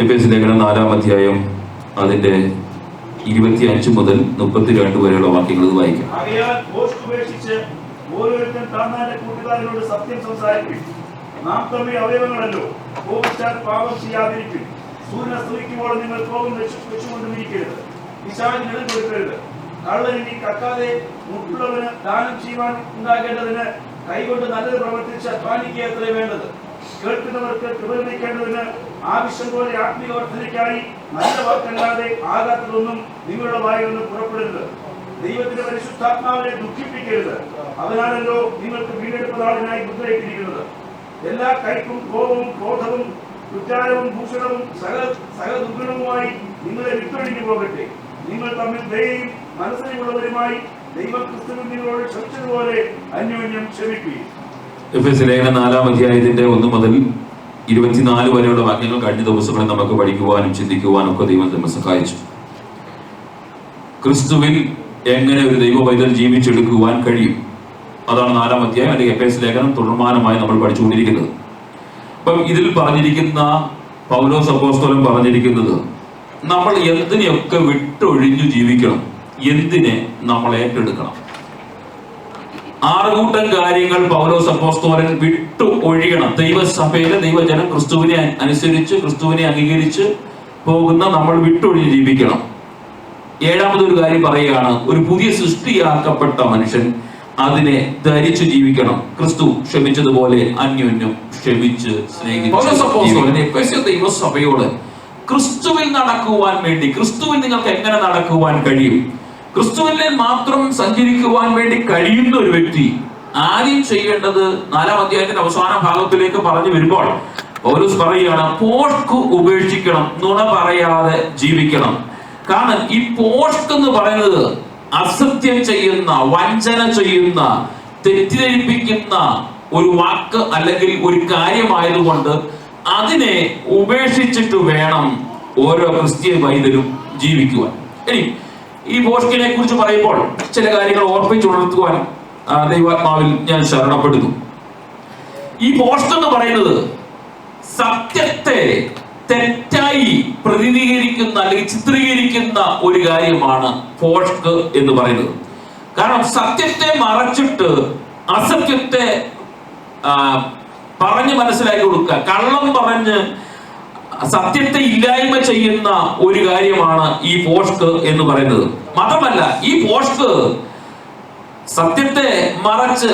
എഫേസ്യ ലേഖനം 4-ാം അധ്യായം അതിന്റെ 25 മുതൽ 32 വരെയുള്ള വാക്യങ്ങൾ ഇത് വായിക്കാം. ഓരോരുത്തൻ താൻ കൂട്ടുകാരനോട് സത്യം സംസാരിക്കും. നാം തമ്മിൽ അവയവങ്ങളല്ലോ, കോപിച്ചാൽ പാപം ചെയ്യാതിരിക്കും. സൂര്യൻ അസ്തമിക്കുമ്പോൾ നിങ്ങൾ കോപം വെച്ചുകൊണ്ടിരിക്കരുത്, പിശാചിന് ഇടം കൊടുക്കരുത്. കള്ളനി കക്കാതെ മുട്ടുള്ളവന് ദാനം ചെയ്യുവാൻ ഉണ്ടാകേണ്ടതിന് കൈകൊണ്ട് നല്ലത് പ്രവർത്തിച്ച് അധ്വാനിക്കുക അത്രേ വേണ്ടത്. കേൾക്കുന്നവർക്ക് കൃപ ലഭിക്കേണ്ടതിന് ആവശ്യം പോലെ ആത്മീയ വർദ്ധനയ്ക്കായി നല്ല വാക്കല്ലാതെ ആകാത്തതൊന്നും നിങ്ങളുടെ വായിൽ നിന്ന് പുറപ്പെടരുത്. ദൈവത്തിന്റെ പരിശുദ്ധാത്മാവിനെ ദുഃഖിപ്പിക്കരുത്. അവനാണല്ലോ നിങ്ങൾക്ക് വീണ്ടെടുപ്പ് നാളിനായി മുദ്രയിട്ടിരിക്കുന്നത്. എല്ലാ കൈക്കും കോപവും ക്രോധവും കുറ്റാരവും ഭൂഷണവും സകല ദുർഗുണവുമായി നിങ്ങളെ വിട്ടൊഴിഞ്ഞു പോകട്ടെ. നിങ്ങൾ തമ്മിൽ ദയയും മനസ്സിലുള്ളവരുമായി ദൈവം ക്രിസ്തുവിൽ നിങ്ങളോട് ക്ഷമിച്ചതുപോലെ അന്യോന്യം ക്ഷമിക്കുകയും. എഫേസ്യ ലേഖനം 4-ാം അധ്യായത്തിന്റെ 1 മുതൽ 24 വരെയുള്ള വാക്യങ്ങൾ കഴിഞ്ഞ ദിവസങ്ങളിൽ നമുക്ക് പഠിക്കുവാനും ചിന്തിക്കുവാനും ഒക്കെ ദൈവം നമ്മെ സഹായിച്ചു. ക്രിസ്തുവിൽ എങ്ങനെ ഒരു ദൈവ പൈതൽ ജീവിച്ചെടുക്കുവാൻ കഴിയും, അതാണ് 4-ാം അധ്യായം അല്ലെങ്കിൽ എഫേസ്യ ലേഖനം തുടർമാനമായി നമ്മൾ പഠിച്ചുകൊണ്ടിരിക്കുന്നത്. അപ്പം ഇതിൽ പറഞ്ഞിരിക്കുന്ന പൗലോസ് അപ്പോസ്തലൻ പറഞ്ഞിരിക്കുന്നത് നമ്മൾ എന്തിനെയൊക്കെ വിട്ടൊഴിഞ്ഞു ജീവിക്കണം, എന്തിനെ നമ്മൾ ഏറ്റെടുക്കണം. 6 കൂട്ടം കാര്യങ്ങൾ പൗലോസ് അപ്പോസ്തലൻ വിട്ടു ഒഴിയണം. ദൈവസഭയിലെ ദൈവജനം ക്രിസ്തുവിനെ അനുസരിച്ച് ക്രിസ്തുവിനെ അംഗീകരിച്ച് പോകുന്ന നമ്മൾ വിട്ടൊഴിഞ്ഞ് ജീവിക്കണം. 7-മതൊരു കാര്യം പറയുകയാണ്, ഒരു പുതിയ സൃഷ്ടിയാക്കപ്പെട്ട മനുഷ്യൻ അതിനെ ധരിച്ചു ജീവിക്കണം. ക്രിസ്തു ക്ഷമിച്ചതുപോലെ അന്യോന്യം ക്ഷമിച്ച് സ്നേഹിച്ചു. ദൈവസഭയോട് ക്രിസ്തുവിൽ നടക്കുവാൻ വേണ്ടി, ക്രിസ്തുവിൽ നിങ്ങൾക്ക് എങ്ങനെ നടക്കുവാൻ കഴിയും, ക്രിസ്തുവിൽ മാത്രം സഞ്ചരിക്കുവാൻ വേണ്ടി കഴിയുന്ന ഒരു വ്യക്തി ആദ്യം ചെയ്യേണ്ടത് 4-ാം അധ്യായത്തിന്റെ അവസാന ഭാഗത്തിലേക്ക് പറഞ്ഞു വരുമ്പോൾ പൗലോസ് പറയുകയാണ്, പോഷ്ക് ഉപേക്ഷിക്കണം, നുണ പറയാതെ ജീവിക്കണം. കാരണം ഈ പോഷ്ക് എന്ന് പറയുന്നത് അസത്യം ചെയ്യുന്ന, വഞ്ചന ചെയ്യുന്ന, തെറ്റിദ്ധരിപ്പിക്കുന്ന ഒരു വാക്ക് അല്ലെങ്കിൽ ഒരു കാര്യമായതുകൊണ്ട് അതിനെ ഉപേക്ഷിച്ചിട്ട് വേണം ഓരോ ക്രിസ്തീയ പൈതലും ജീവിക്കുവാൻ. ഇനി ഈ പോഷ്കിനെ കുറിച്ച് പറയുമ്പോൾ ചില കാര്യങ്ങൾ ഓർപ്പിച്ചുണർത്തുവാൻ ദൈവാത്മാവിൽ ഞാൻ ശരണപ്പെടുന്നു. ഈ പോഷ്ക് എന്ന് പറയുന്നത് സത്യത്തെ തെറ്റായി പ്രതിനിധീകരിക്കുന്ന അല്ലെങ്കിൽ ചിത്രീകരിക്കുന്ന ഒരു കാര്യമാണ് പോഷ്ക് എന്ന് പറയുന്നത്. കാരണം സത്യത്തെ മറച്ചിട്ട് അസത്യത്തെ പറഞ്ഞ് മനസ്സിലാക്കി കൊടുക്കുക, കള്ളം പറഞ്ഞ് സത്യത്തെ ഇല്ലായ്മ ചെയ്യുന്ന ഒരു കാര്യമാണ് ഈ പോഷ്ക് എന്ന് പറയുന്നത്. മാത്രമല്ല ഈ പോഷ്ക് സത്യത്തെ മറച്ച്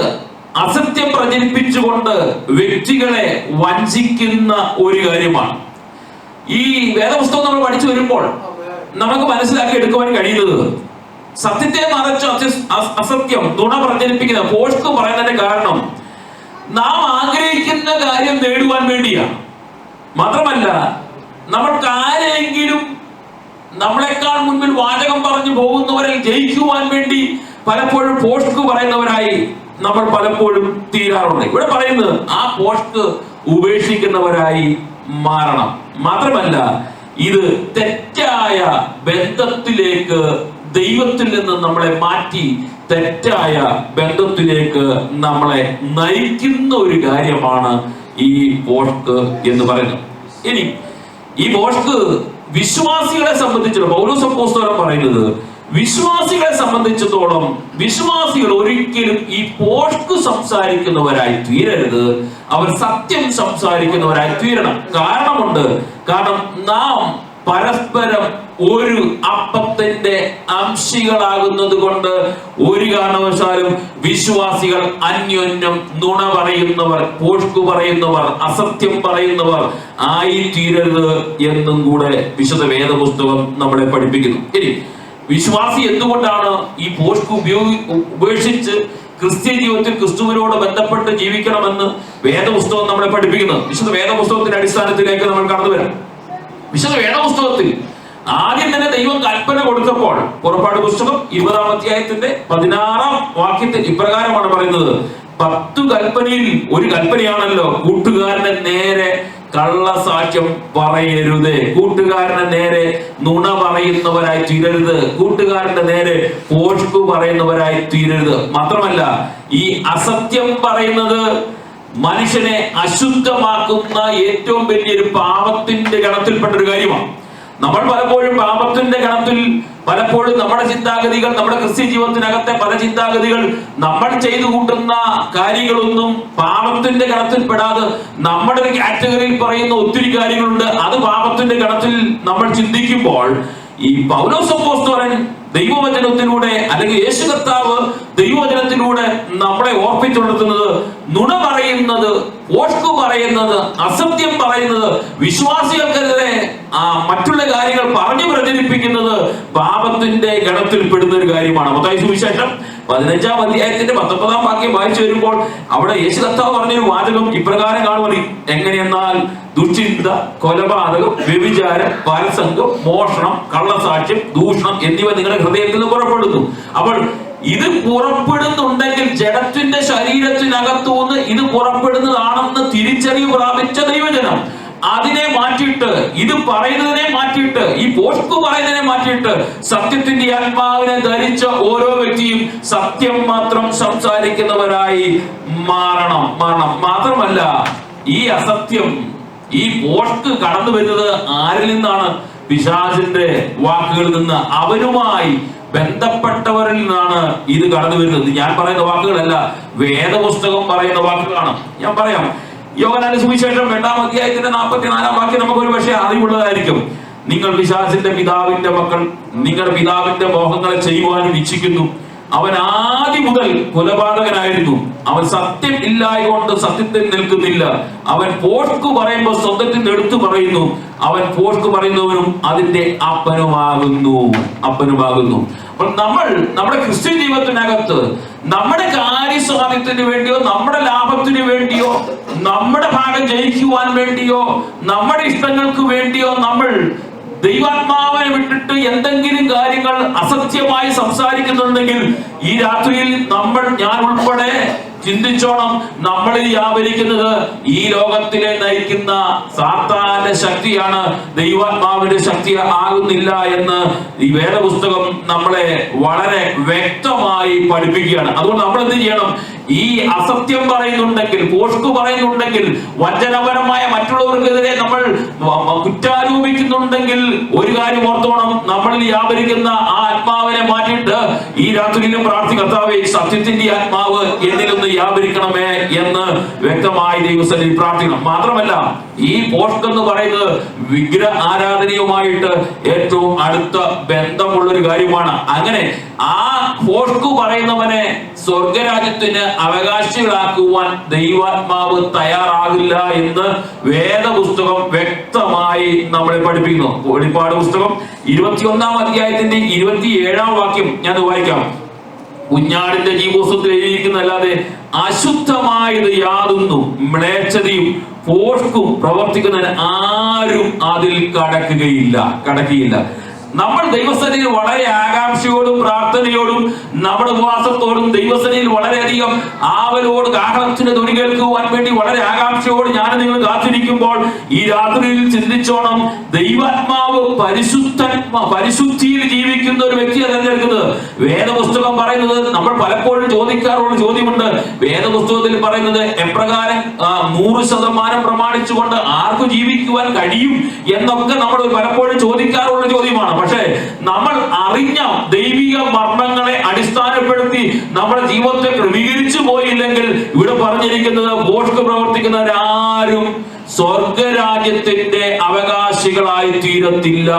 അസത്യം പ്രചരിപ്പിച്ചുകൊണ്ട് വ്യക്തികളെ വഞ്ചിക്കുന്ന ഒരു കാര്യമാണ്. ഈ വേദപുസ്തകം നമ്മൾ പഠിച്ചു വരുമ്പോൾ നമുക്ക് മനസ്സിലാക്കി എടുക്കുവാൻ കഴിയുന്നത് സത്യത്തെ മറച്ച് അസത്യം നുണ പ്രചരിപ്പിക്കുന്ന പോഷ്ക് പറയുന്നതിന്റെ കാരണം നാം ആഗ്രഹിക്കുന്ന കാര്യം നേടുവാൻ വേണ്ടിയാണ്. മാത്രമല്ല നമ്മൾക്ക് ആരെങ്കിലും നമ്മളെക്കാൾ മുൻപിൽ വാചകം പറഞ്ഞു പോകുന്നവരെ ജയിക്കുവാൻ വേണ്ടി പലപ്പോഴും പോഷ്ക് പറയുന്നവരായി നമ്മൾ പലപ്പോഴും തീരാറുണ്ട്. ഇവിടെ പറയുന്നത് ആ പോഷ്ക് ഉപേക്ഷിക്കുന്നവരായി മാറണം. മാത്രമല്ല ഇത് തെറ്റായ ബന്ധത്തിലേക്ക് ദൈവത്തിൽ നിന്ന് നമ്മളെ മാറ്റി തെറ്റായ ബന്ധത്തിലേക്ക് നമ്മളെ നയിക്കുന്ന ഒരു കാര്യമാണ് ഈ പോഷ്ക് എന്ന് പറയുന്നത്. ഇനി ഈ പോഷ്ക് വിശ്വാസികളെ സംബന്ധിച്ചിടത്തോളം പൗലോസ് അപ്പോസ്തലൻ പറയുന്നത്, വിശ്വാസികളെ സംബന്ധിച്ചിടത്തോളം വിശ്വാസികൾ ഒരിക്കലും ഈ പോഷ്ക് സംസാരിക്കുന്നവരായി തീരരുത്, അവർ സത്യം സംസാരിക്കുന്നവരായി തീരണം. കാരണമുണ്ട്. കാരണം നാം പരസ്പരം ഒരു അപ്പത്തിന്റെ അംശികളാകുന്നത് കൊണ്ട് ഒരു കാരണവശാലും വിശ്വാസികൾ അന്യോന്യം നുണ പറയുന്നവർ, പോഷ്ക് പറയുന്നവർ, അസത്യം പറയുന്നവർ ആയി തീരരുത് എന്നും കൂടെ വിശുദ്ധ വേദപുസ്തകം നമ്മളെ പഠിപ്പിക്കുന്നു. ഇനി വിശ്വാസി എന്തുകൊണ്ടാണ് ഈ പോഷ്ക് ഉപേക്ഷിച്ച് ക്രിസ്ത്യൻ ജീവിതത്തിൽ ക്രിസ്തുവിനോട് ബന്ധപ്പെട്ട് ജീവിക്കണമെന്ന് വേദപുസ്തകം നമ്മളെ പഠിപ്പിക്കുന്നത്? വിശുദ്ധ വേദപുസ്തകത്തിന്റെ അടിസ്ഥാനത്തിലേക്ക് നമ്മൾ കടന്നു വരാം. വിശുദ്ധ വേദപുസ്തകത്തിൽ ആദ്യം തന്നെ ദൈവം കൽപ്പന കൊടുത്തപ്പോൾ പുറപ്പാട് പുസ്തകം 20-ാം അധ്യായത്തിന്റെ 16-ാം വാക്യത്തിൽ ഇപ്രകാരമാണ് പറയുന്നത്, 10 കൽപ്പനയിൽ ഒരു കൽപ്പനയാണല്ലോ കൂട്ടുകാരന്റെ നേരെ കള്ളസാക്ഷ്യം പറയരുത്, കൂട്ടുകാരന്റെ നേരെ നുണ പറയുന്നവരായി തീരരുത്, കൂട്ടുകാരന്റെ നേരെ പോഷ്ക് പറയുന്നവരായി തീരരുത്. മാത്രമല്ല ഈ അസത്യം പറയുന്നത് മനുഷ്യനെ അശുദ്ധമാക്കുന്ന ഏറ്റവും വലിയൊരു പാപത്തിന്റെ ഗണത്തിൽപ്പെട്ട ഒരു കാര്യമാണ്. നമ്മൾ പലപ്പോഴും പാപത്തിന്റെ ഗണത്തിൽ, പലപ്പോഴും നമ്മുടെ ചിന്താഗതികൾ, നമ്മുടെ ക്രിസ്ത്യൻ ജീവിതത്തിനകത്തെ പല ചിന്താഗതികൾ, നമ്മൾ ചെയ്തു കൂട്ടുന്ന കാര്യങ്ങളൊന്നും പാപത്തിന്റെ ഗണത്തിൽപ്പെടാതെ നമ്മുടെ ഒരു കാറ്റഗറിയിൽ പറയുന്ന ഒത്തിരി കാര്യങ്ങളുണ്ട്. അത് പാപത്തിന്റെ ഗണത്തിൽ നമ്മൾ ചിന്തിക്കുമ്പോൾ ഈ പൗലോസ് അപ്പോസ്തലൻ ദൈവവചനത്തിലൂടെ, അല്ലെങ്കിൽ യേശു കർത്താവ് ദൈവവചനത്തിലൂടെ നമ്മളെ ഓർപ്പിച്ചുണർത്തുന്നത്, നുണ പറയുന്നത്, പോഷ്കു പറയുന്നത്, അസത്യം പറയുന്നത്, വിശ്വാസികൾക്കെതിരെ മറ്റുള്ള കാര്യങ്ങൾ പറഞ്ഞു പ്രചരിപ്പിക്കുന്നത് പാപത്തിന്റെ ഗണത്തിൽപ്പെടുന്ന ഒരു കാര്യമാണ്. മത്തായി സുവിശേഷം 15-ാം അധ്യായത്തിന്റെ 19-ാം വാക്യം വായിച്ചു വരുമ്പോൾ അവിടെ യേശു കർത്താവ് പറഞ്ഞൊരു വാചകം ഇപ്രകാരം കാണുവാൻ, എങ്ങനെയെന്നാൽ ദുശ്ചിന്ത, കൊലപാതകം, വ്യഭിചാരം, പരസംഗം, മോഷണം, കള്ളസാക്ഷ്യം, ദൂഷണം എന്നിവ നിങ്ങളുടെ ഹൃദയത്തിൽ നിന്ന് പുറപ്പെടുന്നു. അപ്പോൾ ഇത് പുറപ്പെടുന്നുണ്ടെങ്കിൽ ജഡത്തിന്റെ ശരീരത്തിനകത്തുനിന്ന് ഇത് പുറപ്പെടുന്നതാണെന്ന് തിരിച്ചറിവ് പ്രാപിച്ച ദൈവജനം അതിനെ മാറ്റിയിട്ട്, ഇത് പറയുന്നതിനെ മാറ്റിയിട്ട്, ഈ പോഷ്കു പറയുന്നതിനെ മാറ്റിയിട്ട് സത്യത്തിന്റെ ആത്മാവിനെ ധരിച്ച ഓരോ വ്യക്തിയും സത്യം മാത്രം സംസാരിക്കുന്നവരായി മാറണം. മാത്രമല്ല, ഈ അസത്യം, ഈ പോഷ്ക് കടന്നു വരുന്നത് ആരിൽ നിന്നാണ്? പിശാചിന്റെ വാക്കുകളിൽ നിന്ന്, അവനുമായി ബന്ധപ്പെട്ടവരിൽ നിന്നാണ് ഇത് കടന്നു വരുന്നത്. ഞാൻ പറയുന്ന വാക്കുകളല്ല, വേദപുസ്തകം പറയുന്ന വാക്കുകളാണ്. ഞാൻ പറയാം, യോഹന്നാന്റെ സുവിശേഷം 2-ാം അധ്യായത്തിന്റെ 44-ാം വാക്യം നമുക്ക് ഒരു പക്ഷേ അറിവുള്ളതായിരിക്കും. നിങ്ങൾ പിശാചിന്റെ പിതാവിന്റെ മക്കൾ, നിങ്ങളുടെ പിതാവിന്റെ മോഹങ്ങളെ ചെയ്യുവാനും ഇച്ഛിക്കുന്നു. അവൻ ആദ്യം മുതൽ കൊലപാതകനായിരുന്നു. അവൻ സത്യം ഇല്ലായകൊണ്ട് സത്യത്തിൽ നിൽക്കുന്നില്ല. അവൻ പോഷ്കു പറയുമ്പോൾ സ്വന്തത്തിൽ എടുത്തു പറയുന്നു. അവൻ പോഷ്കു പറയുന്നവനും അതിന്റെ അപ്പനുമാകുന്നു. അപ്പോൾ നമ്മൾ നമ്മുടെ ക്രിസ്ത്യൻ ജീവിതത്തിനകത്ത് നമ്മുടെ കാര്യസ്വാമിത്വത്തിന് വേണ്ടിയോ, നമ്മുടെ ലാഭത്തിന് വേണ്ടിയോ, നമ്മുടെ ഭാഗം ജയിക്കുവാൻ വേണ്ടിയോ, നമ്മുടെ ഇഷ്ടങ്ങൾക്ക് വേണ്ടിയോ നമ്മൾ ദൈവാത്മാവിനെ വിട്ടിട്ട് എന്തെങ്കിലും കാര്യങ്ങൾ അസത്യമായി സംസാരിക്കുന്നുണ്ടെങ്കിൽ ഈ രാത്രിയിൽ ഞാൻ ഉൾപ്പെടെ ചിന്തിച്ചോണം, നമ്മളിൽ വ്യാപരിക്കുന്നത് ഈ ലോകത്തിലെ നയിക്കുന്ന സാത്താന്റെ ശക്തിയാണ്, ദൈവാത്മാവിന്റെ ശക്തി ആകുന്നില്ല എന്ന് ഈ വേദപുസ്തകം നമ്മളെ വളരെ വ്യക്തമായി പഠിപ്പിക്കുകയാണ്. അതുകൊണ്ട് നമ്മൾ എന്ത് ചെയ്യണം? ഈ അസത്യം പറയുന്നുണ്ടെങ്കിൽ, പോഷ്കു പറയുന്നുണ്ടെങ്കിൽ, വഞ്ചനപരമായ മറ്റുള്ളവർക്കെതിരെ നമ്മൾ കുറ്റാരോപിക്കുന്നുണ്ടെങ്കിൽ ഒരു കാര്യം ഓർത്തോണം, നമ്മളിൽ വ്യാപരിക്കുന്ന ആ ആത്മാവിനെ മാറ്റിയിട്ട് ഈ രാത്രിയിലും കർത്താവേ, സത്യത്തിന്റെ ആത്മാവ് എന്നിലൊന്ന് വ്യാപരിക്കണമേ എന്ന് വ്യക്തമായി ദൈവസന്നിധിയിൽ പ്രാർത്ഥിക്കണം. മാത്രമല്ല, ഈ പോഷ്ക് എന്ന് പറയുന്നത് വിഗ്രഹ ആരാധനയുമായിട്ട് ഏറ്റവും അടുത്ത ബന്ധമുള്ളൊരു കാര്യമാണ്. അങ്ങനെ ആ പോഷ്കു പറയുന്നവനെ സ്വർഗരാജ്യത്തിന് അവകാശികളാക്കുവാൻ ദൈവാത്മാവ് തയ്യാറാകില്ല എന്ന് വേദപുസ്തകം വ്യക്തമായി നമ്മളെ പഠിപ്പിക്കുന്നു. വെളിപ്പാട് പുസ്തകം 21-ാം അധ്യായത്തിന്റെ 27-ാം വാക്യം ഞാൻ വായിക്കാം. കുഞ്ഞാടിന്റെ ജീവോത്സവത്തിൽ എഴുതിയിരിക്കുന്നതല്ലാതെ അശുദ്ധമായത് യാതൊന്നും മ്ലേച്ഛതയും പോഷ്കും പ്രവർത്തിക്കുന്നതിന് ആരും അതിൽ കടക്കുകയില്ല. നമ്മൾ ദൈവസന്നിധിയിൽ വളരെ ആകാംക്ഷയോടും പ്രാർത്ഥനയോടും നമ്മുടെ ഉപവാസത്തോടും ദൈവസന്നിധിയിൽ വളരെയധികം ആവലോട് കാഹളത്തിന്റെ ധ്വനി കേൾക്കുവാൻ വേണ്ടി വളരെ ആകാംക്ഷയോട് ഞാൻ നിങ്ങൾ കാത്തിരിക്കുമ്പോൾ ഈ രാത്രിയിൽ ചിന്തിച്ചോണം, ദൈവാത്മാവ് പരിശുദ്ധിയിൽ ജീവിക്കുന്ന ഒരു വ്യക്തിയെ തിരഞ്ഞെടുക്കുന്നത്. വേദപുസ്തകം പറയുന്നത് നമ്മൾ പലപ്പോഴും ചോദിക്കാറുള്ള ചോദ്യമുണ്ട്. വേദപുസ്തകത്തിൽ പറയുന്നത് എപ്രകാരം 100% പ്രമാണിച്ചുകൊണ്ട് ആർക്കു ജീവിക്കുവാൻ കഴിയും എന്നൊക്കെ നമ്മൾ പലപ്പോഴും ചോദിക്കാറുള്ള ചോദ്യമാണ്. പക്ഷേ നമ്മൾ അറിഞ്ഞ ദൈവിക മർമ്മങ്ങളെ അടിസ്ഥാനപ്പെടുത്തി നമ്മുടെ ജീവിതത്തെ ക്രമീകരിച്ചു പോയില്ലെങ്കിൽ ഇവിടെ പറഞ്ഞിരിക്കുന്നത് പോഷ്ക് പ്രവർത്തിക്കുന്നവരാരും സ്വർഗരാജ്യത്തിന്റെ അവകാശികളായി തീരത്തില്ല.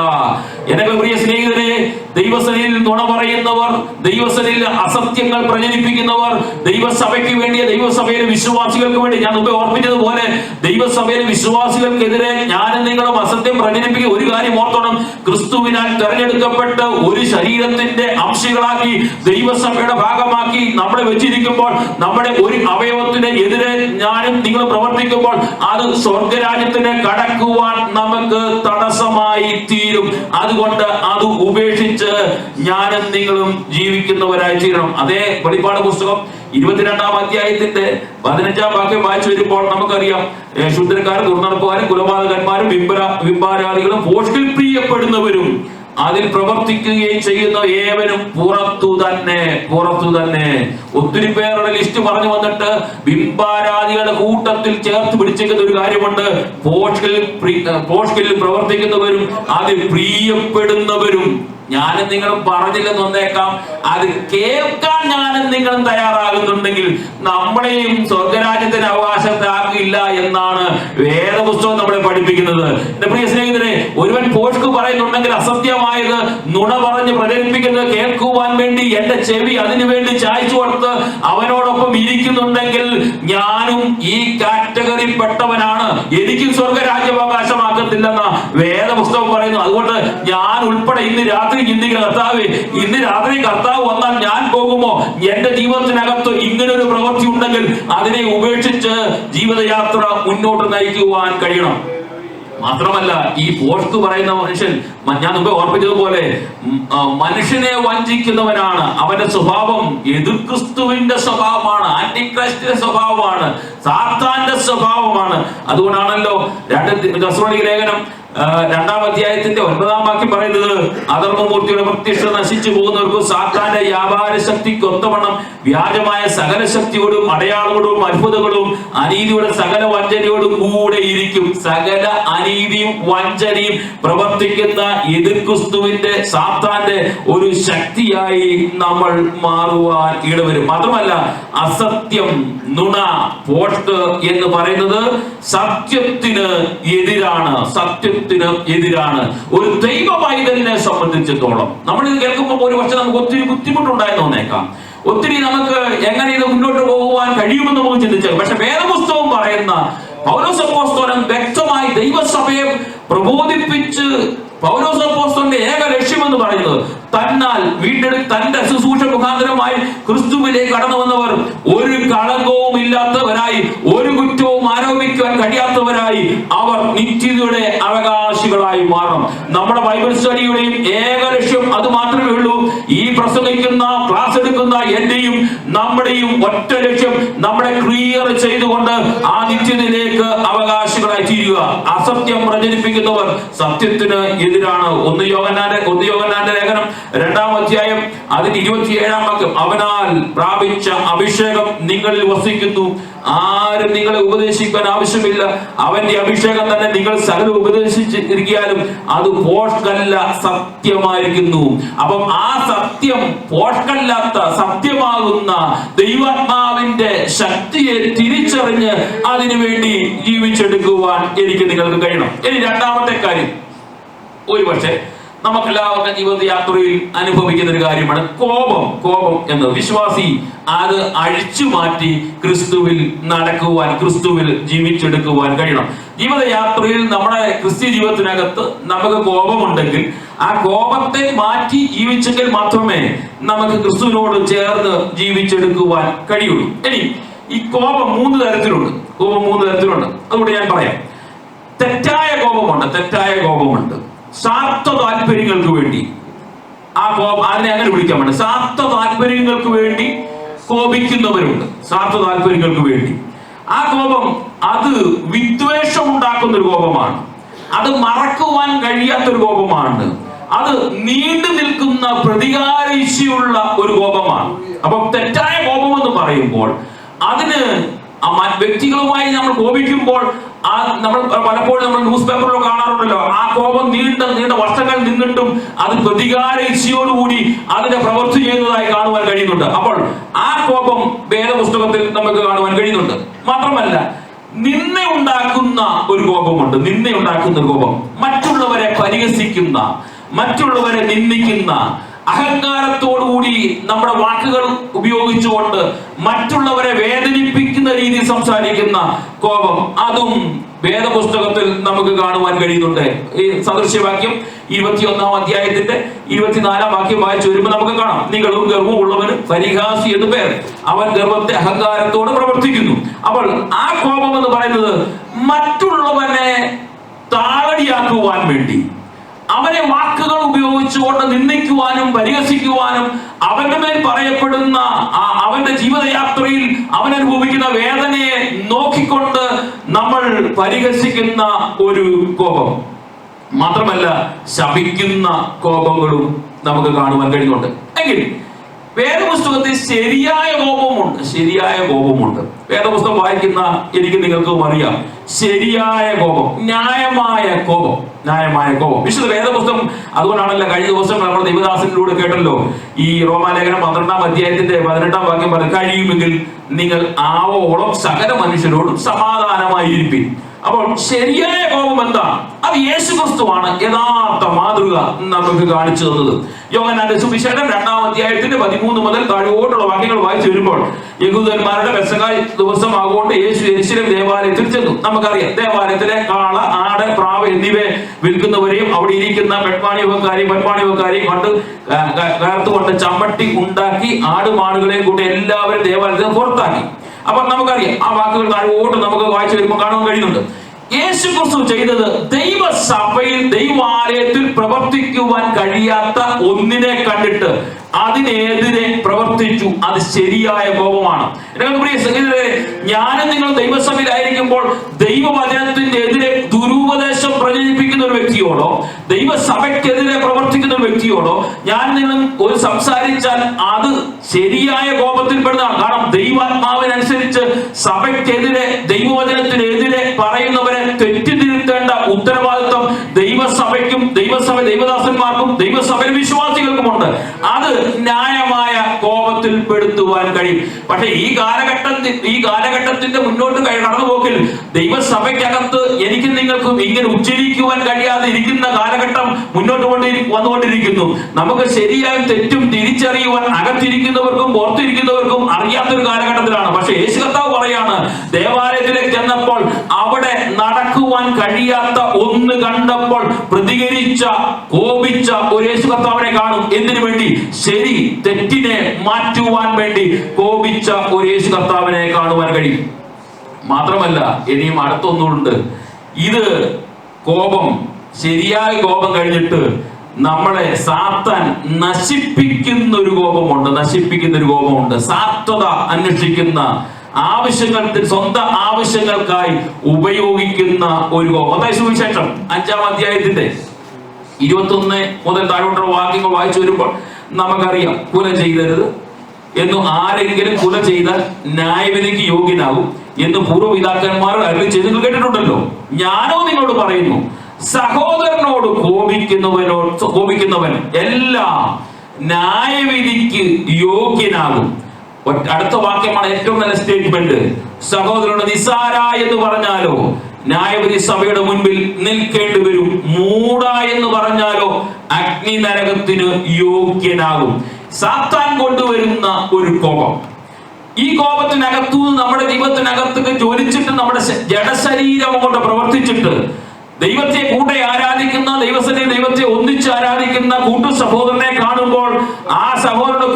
എന്റെ പ്രിയ സ്നേഹിതരെ, ദൈവസഭയിൽ നുണ പറയുന്നവർ, ദൈവസഭയിൽ അസത്യങ്ങൾ പ്രചരിപ്പിക്കുന്നവർ, ദൈവസഭയ്ക്ക് വേണ്ടി, ദൈവസഭയിലെ വിശ്വാസികൾക്ക് വേണ്ടി, ഞാൻ മുമ്പ് ഓർപ്പിച്ചതുപോലെ ദൈവസഭയിലെ വിശ്വാസികൾക്കെതിരെ ഞാനും നിങ്ങളും അസത്യം പ്രചരിപ്പിക്കുക. ഒരു കാര്യം ഓർത്തോണം, ക്രിസ്തുവിനാൽ തെരഞ്ഞെടുക്കപ്പെട്ട് ഒരു ശരീരത്തിന്റെ അംശങ്ങളാക്കി ദൈവസഭയുടെ ഭാഗമാക്കി നമ്മളെ വെച്ചിരിക്കുമ്പോൾ, നമ്മുടെ ഒരു അവയവത്തിന് എതിരെ ഞാനും നിങ്ങളും പ്രവർത്തിക്കുമ്പോൾ അത് സ്വർഗരാജ്യത്തിന് കടക്കുവാൻ നമുക്ക് തടസ്സമായി തീരും. അതുകൊണ്ട് അത് ഉപേക്ഷിച്ച് ഞാനും നിങ്ങളും ജീവിക്കുന്നവരായി തീരണം. അതേ വെളിപ്പാട് പുസ്തകം 22-ാം അധ്യായത്തിന്റെ 15-ാം വാക്യം വായിച്ചു വരുമ്പോൾ നമുക്കറിയാം, ശുദ്രക്കാരും ദുർനടപ്പുകാരും കുലപാതകന്മാരും ബിംബാരാധികളും പോഷ്കിൽ പ്രിയപ്പെടുന്നവരും അതിൽ പ്രവർത്തിക്കുകയും ചെയ്യുന്ന ഏവനും പുറത്തു തന്നെ. ഒത്തിരി പേരുടെ ലിസ്റ്റ് പറഞ്ഞു വന്നിട്ട് ബിംബാരാധികളുടെ കൂട്ടത്തിൽ ചേർത്ത് പിടിച്ചിരിക്കുന്ന ഒരു കാര്യമുണ്ട്. പോഷ്കിൽ പ്രവർത്തിക്കുന്നവരും അതിൽ പ്രിയപ്പെടുന്നവരും. ഞാനും നിങ്ങളും പറഞ്ഞില്ലെന്ന് വന്നേക്കാം, അത് കേൾക്കാൻ ഞാനും നിങ്ങളും തയ്യാറാകുന്നുണ്ടെങ്കിൽ നമ്മളെയും സ്വർഗരാജ്യത്തിന് അവകാശത്താക്കില്ല എന്നാണ് വേദപുസ്തകം നമ്മളെ പഠിപ്പിക്കുന്നത്. എന്റെ പ്രിയ സ്നേഹിതരെ, ഒരുവൻ പോഷ്ക് പറയുന്നുണ്ടെങ്കിൽ അസത്യമായത് നുണ പറഞ്ഞ് പ്രചരിപ്പിക്കുന്നത് കേൾക്കുവാൻ വേണ്ടി എന്റെ ചെവി അതിനു വേണ്ടി ചായച്ചു കൊടുത്ത് അവനോടൊപ്പം ഇരിക്കുന്നുണ്ടെങ്കിൽ ഞാനും ഈ കാറ്റഗറി പെട്ടവനാണ്, എനിക്കും സ്വർഗരാജ്യാവകാശമാക്കത്തില്ലെന്ന വേദപുസ്തകം പറയുന്നു. അതുകൊണ്ട് ഞാൻ ഉൾപ്പെടെ ഇന്ന് രാത്രി ചിന്തിക്കുന്ന, കർത്താവേ, ഇന്ന് രാത്രി കർത്താവ് വന്നാൽ ഞാൻ പോകുമോ? എന്റെ ജീവിതത്തിനകത്ത് ഇങ്ങനൊരു പ്രവൃത്തി ഉണ്ടെങ്കിൽ അതിനെ ഉപേക്ഷിച്ച് ജീവിതയാത്ര മുന്നോട്ട് നയിക്കുവാൻ കഴിയണം. മാത്രമല്ല, ഈ പോസ്റ്റ് പറയുന്ന മനുഷ്യൻ, ഞാൻ മുമ്പ് ഓർപ്പിച്ചതുപോലെ, മനുഷ്യനെ വഞ്ചിക്കുന്നവനാണ്. അവന്റെ സ്വഭാവം എതിർക്രിസ്തുവിന്റെ സ്വഭാവമാണ്, ആന്റിക്രൈസ്റ്റിന്റെ സ്വഭാവമാണ്, സാത്താന്റെ സ്വഭാവമാണ്. അതുകൊണ്ടാണല്ലോ 2 തെസ്സലോനിക്ക ലേഖനം 2-ാം അധ്യായത്തിന്റെ 9-ാം വാക്യം പറയുന്നത്, അധർമ്മമൂർത്തിയുടെ പ്രത്യക്ഷത നശിച്ചു പോകുന്നവർക്കും സാത്താന്റെ വ്യാപാര ശക്തിക്ക് ഒത്തവണ്ണം വ്യാജമായ സകല ശക്തിയോടും അടയാളങ്ങളോടും അത്ഭുതങ്ങളും അനീതിയുടെ സകല വഞ്ചനയോടും കൂടെ ഇരിക്കും. സകല അനീതിയും വഞ്ചനയും പ്രവർത്തിക്കുന്ന എതിർക്രിസ്തുവിന്റെ സാത്താന്റെ ഒരു ശക്തിയായി നമ്മൾ മാറുവാൻ ഇടവരും. മാത്രമല്ല, അസത്യം, നുണ, പോസ്റ്റ് എന്ന് പറയുന്നത് സത്യത്തിന് എതിരാണ്. ഒരു ദൈവ പൈതലിനെ സംബന്ധിച്ചിടത്തോളം നമ്മൾ ഇത് കേൾക്കുമ്പോൾ ഒരു പക്ഷെ നമുക്ക് ഒത്തിരി ബുദ്ധിമുട്ടുണ്ടായി തോന്നേക്കാം, ഒത്തിരി നമുക്ക് എങ്ങനെ ഇത് മുന്നോട്ട് പോകുവാൻ കഴിയുമെന്ന് നമുക്ക് ചിന്തിച്ചേക്കാം. പക്ഷെ വേദപുസ്തകം പറയുന്ന പൗലോസ് അപ്പോസ്തലൻ വ്യക്തമായി ദൈവസഭയെ പ്രബോധിപ്പിച്ച് പൗലോസ് അപ്പോസ്തലന്റെ ഏക ലക്ഷ്യമെന്ന് പറയുന്നത്, തന്നാൽ വീണ്ടെടുത്ത് തന്റെ ശുശ്രൂഷ മുഖാന്തരമായി ക്രിസ്തുവിലേക്ക് കടന്നു വന്നവർ ഒരു കളങ്കവും ഇല്ലാത്തവരായി, ഒരു കുറ്റവും ആരോപിക്കാൻ കഴിയാത്തവരായി അവർ നിത്യതയുടെ അവകാശികളായി മാറണം. നമ്മുടെ ബൈബിൾ സ്റ്റഡിയുടെയും ഏക ലക്ഷ്യം അത് മാത്രമേ ഉള്ളൂ. ഈ പ്രസംഗിക്കുന്ന, ക്ലാസ് എടുക്കുന്ന എന്റെയും നമ്മുടെയും ഒറ്റ ലക്ഷ്യം നമ്മളെ ക്ലിയർ ചെയ്തുകൊണ്ട് ആ നിത്യതയിലേക്ക് അവകാശികളായി തീരുക. അസത്യം പ്രചരിപ്പിക്കുന്നവർ സത്യത്തിന് എതിരാണ്. 1 യോഹന്നാന്റെ ലേഖനം 2-ാം അധ്യായം അതിന്റെ 27-ാം വാക്യം, അവനാൽ പ്രാപിച്ച അഭിഷേകം നിങ്ങളിൽ വസിക്കുന്നു, ആരും നിങ്ങളെ ഉപദേശിക്കാൻ ആവശ്യമില്ല, അവന്റെ അഭിഷേകം തന്നെ നിങ്ങൾ സകലം ഉപദേശിച്ചിരിക്കാനും അത് പോഷ്കല്ല, സത്യമായിരിക്കുന്നു. അപ്പം ആ സത്യം, പോഷ്കല്ലാത്ത സത്യമാകുന്ന ദൈവാത്മാവിന്റെ ശക്തിയെ തിരിച്ചറിഞ്ഞ് അതിനു വേണ്ടി ജീവിച്ചെടുക്കുവാൻ എനിക്ക് നിങ്ങൾക്ക് കഴിയണം. ഇനി 2-ാമത്തെ കാര്യം, ഒരുപക്ഷെ നമുക്കെല്ലാവർക്കും ജീവിതയാത്രയിൽ അനുഭവിക്കുന്ന ഒരു കാര്യമാണ് കോപം എന്നത്. വിശ്വാസി അത് അഴിച്ചു മാറ്റി ക്രിസ്തുവിൽ നടക്കുവാൻ, ക്രിസ്തുവിൽ ജീവിച്ചെടുക്കുവാൻ കഴിയണം. ജീവിതയാത്രയിൽ നമ്മുടെ ക്രിസ്ത്യ ജീവിതത്തിനകത്ത് നമുക്ക് കോപമുണ്ടെങ്കിൽ ആ കോപത്തെ മാറ്റി ജീവിച്ചെങ്കിൽ മാത്രമേ നമുക്ക് ക്രിസ്തുവിനോട് ചേർന്ന് ജീവിച്ചെടുക്കുവാൻ കഴിയുള്ളൂ. ഇനി ഈ കോപം 3 തരത്തിലുണ്ട്. അതുകൊണ്ട് ഞാൻ പറയാം. തെറ്റായ കോപമുണ്ട്. സ്വാർത്ഥ താല്പര്യങ്ങൾക്ക് വേണ്ടി ആ കോപം, അതിനെ അങ്ങനെ വിളിക്കാൻ പറ്റും. സ്വാർത്ഥ താല്പര്യങ്ങൾക്ക് വേണ്ടി കോപിക്കുന്നവരുണ്ട്. സ്വാർത്ഥ താല്പര്യങ്ങൾക്ക് വേണ്ടി ആ കോപം അത് വിദ്വേഷം ഉണ്ടാക്കുന്ന ഒരു കോപമാണ്. അത് മറക്കുവാൻ കഴിയാത്തൊരു കോപമാണ്. അത് നീണ്ടു നിൽക്കുന്ന പ്രതികാര ഇച്ഛയുള്ള ഒരു കോപമാണ്. അപ്പൊ തെറ്റായ കോപം എന്ന് പറയുമ്പോൾ അതിന് വ്യക്തികളുമായി നമ്മൾ കോപിക്കുമ്പോൾ നമ്മൾ പലപ്പോഴും നമ്മൾ ന്യൂസ് പേപ്പറിലോ കാണാറുണ്ടല്ലോ, ആ കോപം നീണ്ട വർഷങ്ങൾ നിന്നിട്ടും അത് പ്രതികാര ഇച്ഛയോടുകൂടി അതിന്റെ പ്രവൃത്തി ചെയ്യുന്നതായി കാണുവാൻ കഴിയുന്നുണ്ട്. അപ്പോൾ ആ കോപം വേദപുസ്തകത്തിൽ നമുക്ക് കാണുവാൻ കഴിയുന്നുണ്ട്. മാത്രമല്ല, നിന്ദയുണ്ടാക്കുന്ന ഒരു കോപമുണ്ട്. മറ്റുള്ളവരെ പരിഹസിക്കുന്ന, മറ്റുള്ളവരെ നിന്ദിക്കുന്ന, അഹങ്കാരത്തോടുകൂടി നമ്മുടെ വാക്കുകൾ ഉപയോഗിച്ചുകൊണ്ട് മറ്റുള്ളവരെ വേദനിപ്പിക്കുന്ന രീതിയിൽ സംസാരിക്കുന്ന കോപം, അതും വേദപുസ്തകത്തിൽ നമുക്ക് കാണുവാൻ കഴിയുന്നുണ്ട്. ഈ സദൃശ്യവാക്യം 21-ാം അധ്യായത്തിന്റെ 24-ാം വാക്യം വായിച്ചു വരുമ്പോൾ നമുക്ക് കാണാം, നിങ്ങളും ഗർവവും ഉള്ളവന് പരിഹാസി എന്ന് പേർ, അവൻ ഗർവത്തെ അഹങ്കാരത്തോട് പ്രവർത്തിക്കുന്നു. അപ്പോൾ ആ കോപം എന്ന് പറയുന്നത് മറ്റുള്ളവനെ താളടിയാക്കുവാൻ വേണ്ടി, അവനെ വാക്കുകൾ ഉപയോഗിച്ചുകൊണ്ട് നിന്ദിക്കുവാനും പരിഹസിക്കുവാനും, അവന്റെ മേൽ പറയപ്പെടുന്ന അവന്റെ ജീവിതയാത്രയിൽ അവൻ അനുഭവിക്കുന്ന വേദനയെ നോക്കിക്കൊണ്ട് നമ്മൾ പരിഹസിക്കുന്ന ഒരു കോപം. മാത്രമല്ല ശപിക്കുന്ന കോപങ്ങളും നമുക്ക് കാണുവാൻ കഴിയുന്നുണ്ട്. എങ്കിൽ വേദപുസ്തകത്തിൽ ശരിയായ കോപമുണ്ട്. വേദപുസ്തകം വായിക്കുന്ന എനിക്ക് നിങ്ങൾക്കും അറിയാം, ശരിയായ കോപം, ന്യായമായ കോപം. വിശുദ്ധ വേദപുസ്തകം, അതുകൊണ്ടാണല്ലോ കഴിഞ്ഞ ദിവസം നമ്മൾ ദൈവദാസനിലൂടെ കേട്ടല്ലോ, ഈ റോമാലേഖനം 12-ാം അധ്യായത്തിന്റെ 18-ാം വാക്യം പറഞ്ഞു, കഴിയുമെങ്കിൽ നിങ്ങൾ ആവോളം സകല മനുഷ്യരോടും സമാധാനമായിരിക്കും. അപ്പോൾ ശരിയായ കോപം എന്താ? അത് യേശുക്രിസ്തുവാണ് യഥാർത്ഥ മാതൃക നമുക്ക് കാണിച്ചു തന്നത്. യോഹന്നാന്റെ സുവിശേഷം 2-ാം അധ്യായത്തിന്റെ 13 മുതൽ താഴോട്ടുള്ള വാക്യങ്ങൾ വായിച്ചു വരുമ്പോൾ, യഹൂദന്മാരുടെ പെസഹ ദിവസം ആകൊണ്ട് യേശു യെരൂശലേം ദേവാലയത്തിൽ ചെന്നു. നമുക്കറിയാം, ദേവാലയത്തിലെ കാള, ആട്, പ്രാവ് എന്നിവയെ വിൽക്കുന്നവരെയും അവിടെ ഇരിക്കുന്ന പന്മാണിവക്കാരെയും കണ്ട് കയർത്തുകൊണ്ട് ചമ്മട്ടി ഉണ്ടാക്കി ആടുമാടുകളെയും കൂട്ടി എല്ലാവരും ദേവാലയത്തിൽ പുറത്താക്കി. അപ്പൊ നമുക്കറിയാം, ആ വാക്കുകൾ താഴോട്ട് നമുക്ക് വായിച്ചു വരുമ്പോൾ കാണാൻ കഴിയുന്നുണ്ട്. യേശു ക്രിസ്തു ചെയ്തത് ദൈവസഭയിൽ, ദൈവാലയത്തിൽ പ്രവർത്തിക്കുവാൻ കഴിയാത്ത ഒന്നിനെ കണ്ടിട്ട് അതിനെതിരെ പ്രവർത്തിച്ചു. അത് ശരിയായ കോപമാണ്. പ്രിയ സഹോദരരെ, ഞാനും നിങ്ങൾ ദൈവസഭയിലായിരിക്കുമ്പോൾ ദൈവവചനത്തിന്റെ എതിരെ ദുരുപദേശം പ്രചരിപ്പിക്കുന്ന ഒരു വ്യക്തിയോടോ, ദൈവസഭയ്ക്കെതിരെ പ്രവർത്തിക്കുന്ന ഒരു വ്യക്തിയോടോ ഞാൻ നിങ്ങൾ ഒരു സംസാരിച്ചാൽ അത് ശരിയായ കോപത്തിൽ പെടുന്നതാണ്. കാരണം ദൈവാത്മാവിനനുസരിച്ച് സഭയ്ക്കെതിരെ, ദൈവവചനത്തിനെതിരെ പറയുന്നവരെ തെറ്റിതിരുത്തേണ്ട ഉത്തരവാദിത്വം ദൈവസഭയ്ക്കും, ദൈവദാസന്മാർക്കും, ദൈവസഭയിലെ വിശ്വാസികൾക്കുമുണ്ട്. അത് ന്യായമായ കോപത്തിൽ പെടുത്തുവാൻ കഴിയും. പക്ഷെ ഈ കാലഘട്ടത്തിന്റെ മുന്നോട്ട് കടന്നുപോക്കിൽ ദൈവസഭയ്ക്കകത്ത് എനിക്കും നിങ്ങൾക്കും ഇങ്ങനെ ഉച്ചരിക്കുവാൻ കഴിയാതെ ഇരിക്കുന്ന കാലഘട്ടം മുന്നോട്ട് വന്നുകൊണ്ടിരിക്കുന്നു. നമുക്ക് ശരിയായും തെറ്റും തിരിച്ചറിയുവാൻ അകത്തിരിക്കുന്നവർക്കും പുറത്തിരിക്കുന്നവർക്കും അറിയാത്തൊരു കാലഘട്ടത്തിലാണ്. പക്ഷെ യേശു കർത്താവ് പറയാണ്, ദേവാലയത്തിലേക്ക് ചെന്നപ്പോൾ അവിടെ നടക്കുവാൻ കഴിയാത്ത ഒന്ന് കണ്ടപ്പോൾ കോപിച്ച ഒരു യേശു കർത്താവിനെ കാണും. എന്തിനു വേണ്ടി? ശരി തെറ്റിനെ മാറ്റുവാൻ വേണ്ടി കോപിച്ച ഒരു യേശു കർത്താവിനെ കാണുവാൻ കഴിയും. മാത്രമല്ല ഇനിയും അടുത്തൊന്നുണ്ട്. ഇത് കോപം, ശരിയായ കോപം കഴിഞ്ഞിട്ട് നമ്മളെ സാത്താൻ നശിപ്പിക്കുന്ന ഒരു കോപമുണ്ട്. സാത്വത അന്വേഷിക്കുന്ന, സ്വന്തം ആവശ്യങ്ങൾക്കായി ഉപയോഗിക്കുന്ന ഒരു കോപം. മത്തായി സുവിശേഷം 5-ാം അധ്യായത്തിന്റെ 21 മുതൽ താഴോട്ടുള്ള വാക്യങ്ങൾ വായിച്ചു വരുമ്പോൾ നമുക്കറിയാം, കൊല ചെയ്തരുത് എന്ന് ആരെങ്കിലും കൊല ചെയ്താൽ ന്യായവിധിക്ക് യോഗ്യനാകും എന്ന് പൂർവ്വപിതാക്കന്മാർ അരുളി ചെയ്ത് കേട്ടിട്ടുണ്ടല്ലോ. ഞാനോ നിങ്ങളോട് പറയുന്നു, സഹോദരനോട് കോപിക്കുന്നവൻ എല്ലാം ന്യായവിധിക്ക് യോഗ്യനാകും. അടുത്ത വാക്യമാണ് ഏറ്റവും നല്ല സ്റ്റേറ്റ്മെന്റ്. സഹോദരനോട് നിസാര എന്ന് പറഞ്ഞാലോ ന്യായവിധി സഭയുടെ മുൻപിൽ നിൽക്കേണ്ടി വരും. മൂഢ എന്ന് പറഞ്ഞാലോ അഗ്നി നരകത്തിന് യോഗ്യനാകും. സാത്താൻ കൊണ്ടുവരുന്ന ഒരു കോപം. ഈ കോപത്തിനകത്തു നമ്മുടെ ജീവിതത്തിനകത്ത് ജ്വലിച്ചിട്ട് നമ്മുടെ ജഡശരീരം കൊണ്ട് പ്രവർത്തിച്ചിട്ട് ദൈവത്തെ കൂടെ ആരാധിക്കുന്ന, ദൈവത്തെ ഒന്നിച്ച് ആരാധിക്കുന്ന കൂട്ടു സഹോദരനെ കാണുമ്പോൾ ആ സഹോദരനെ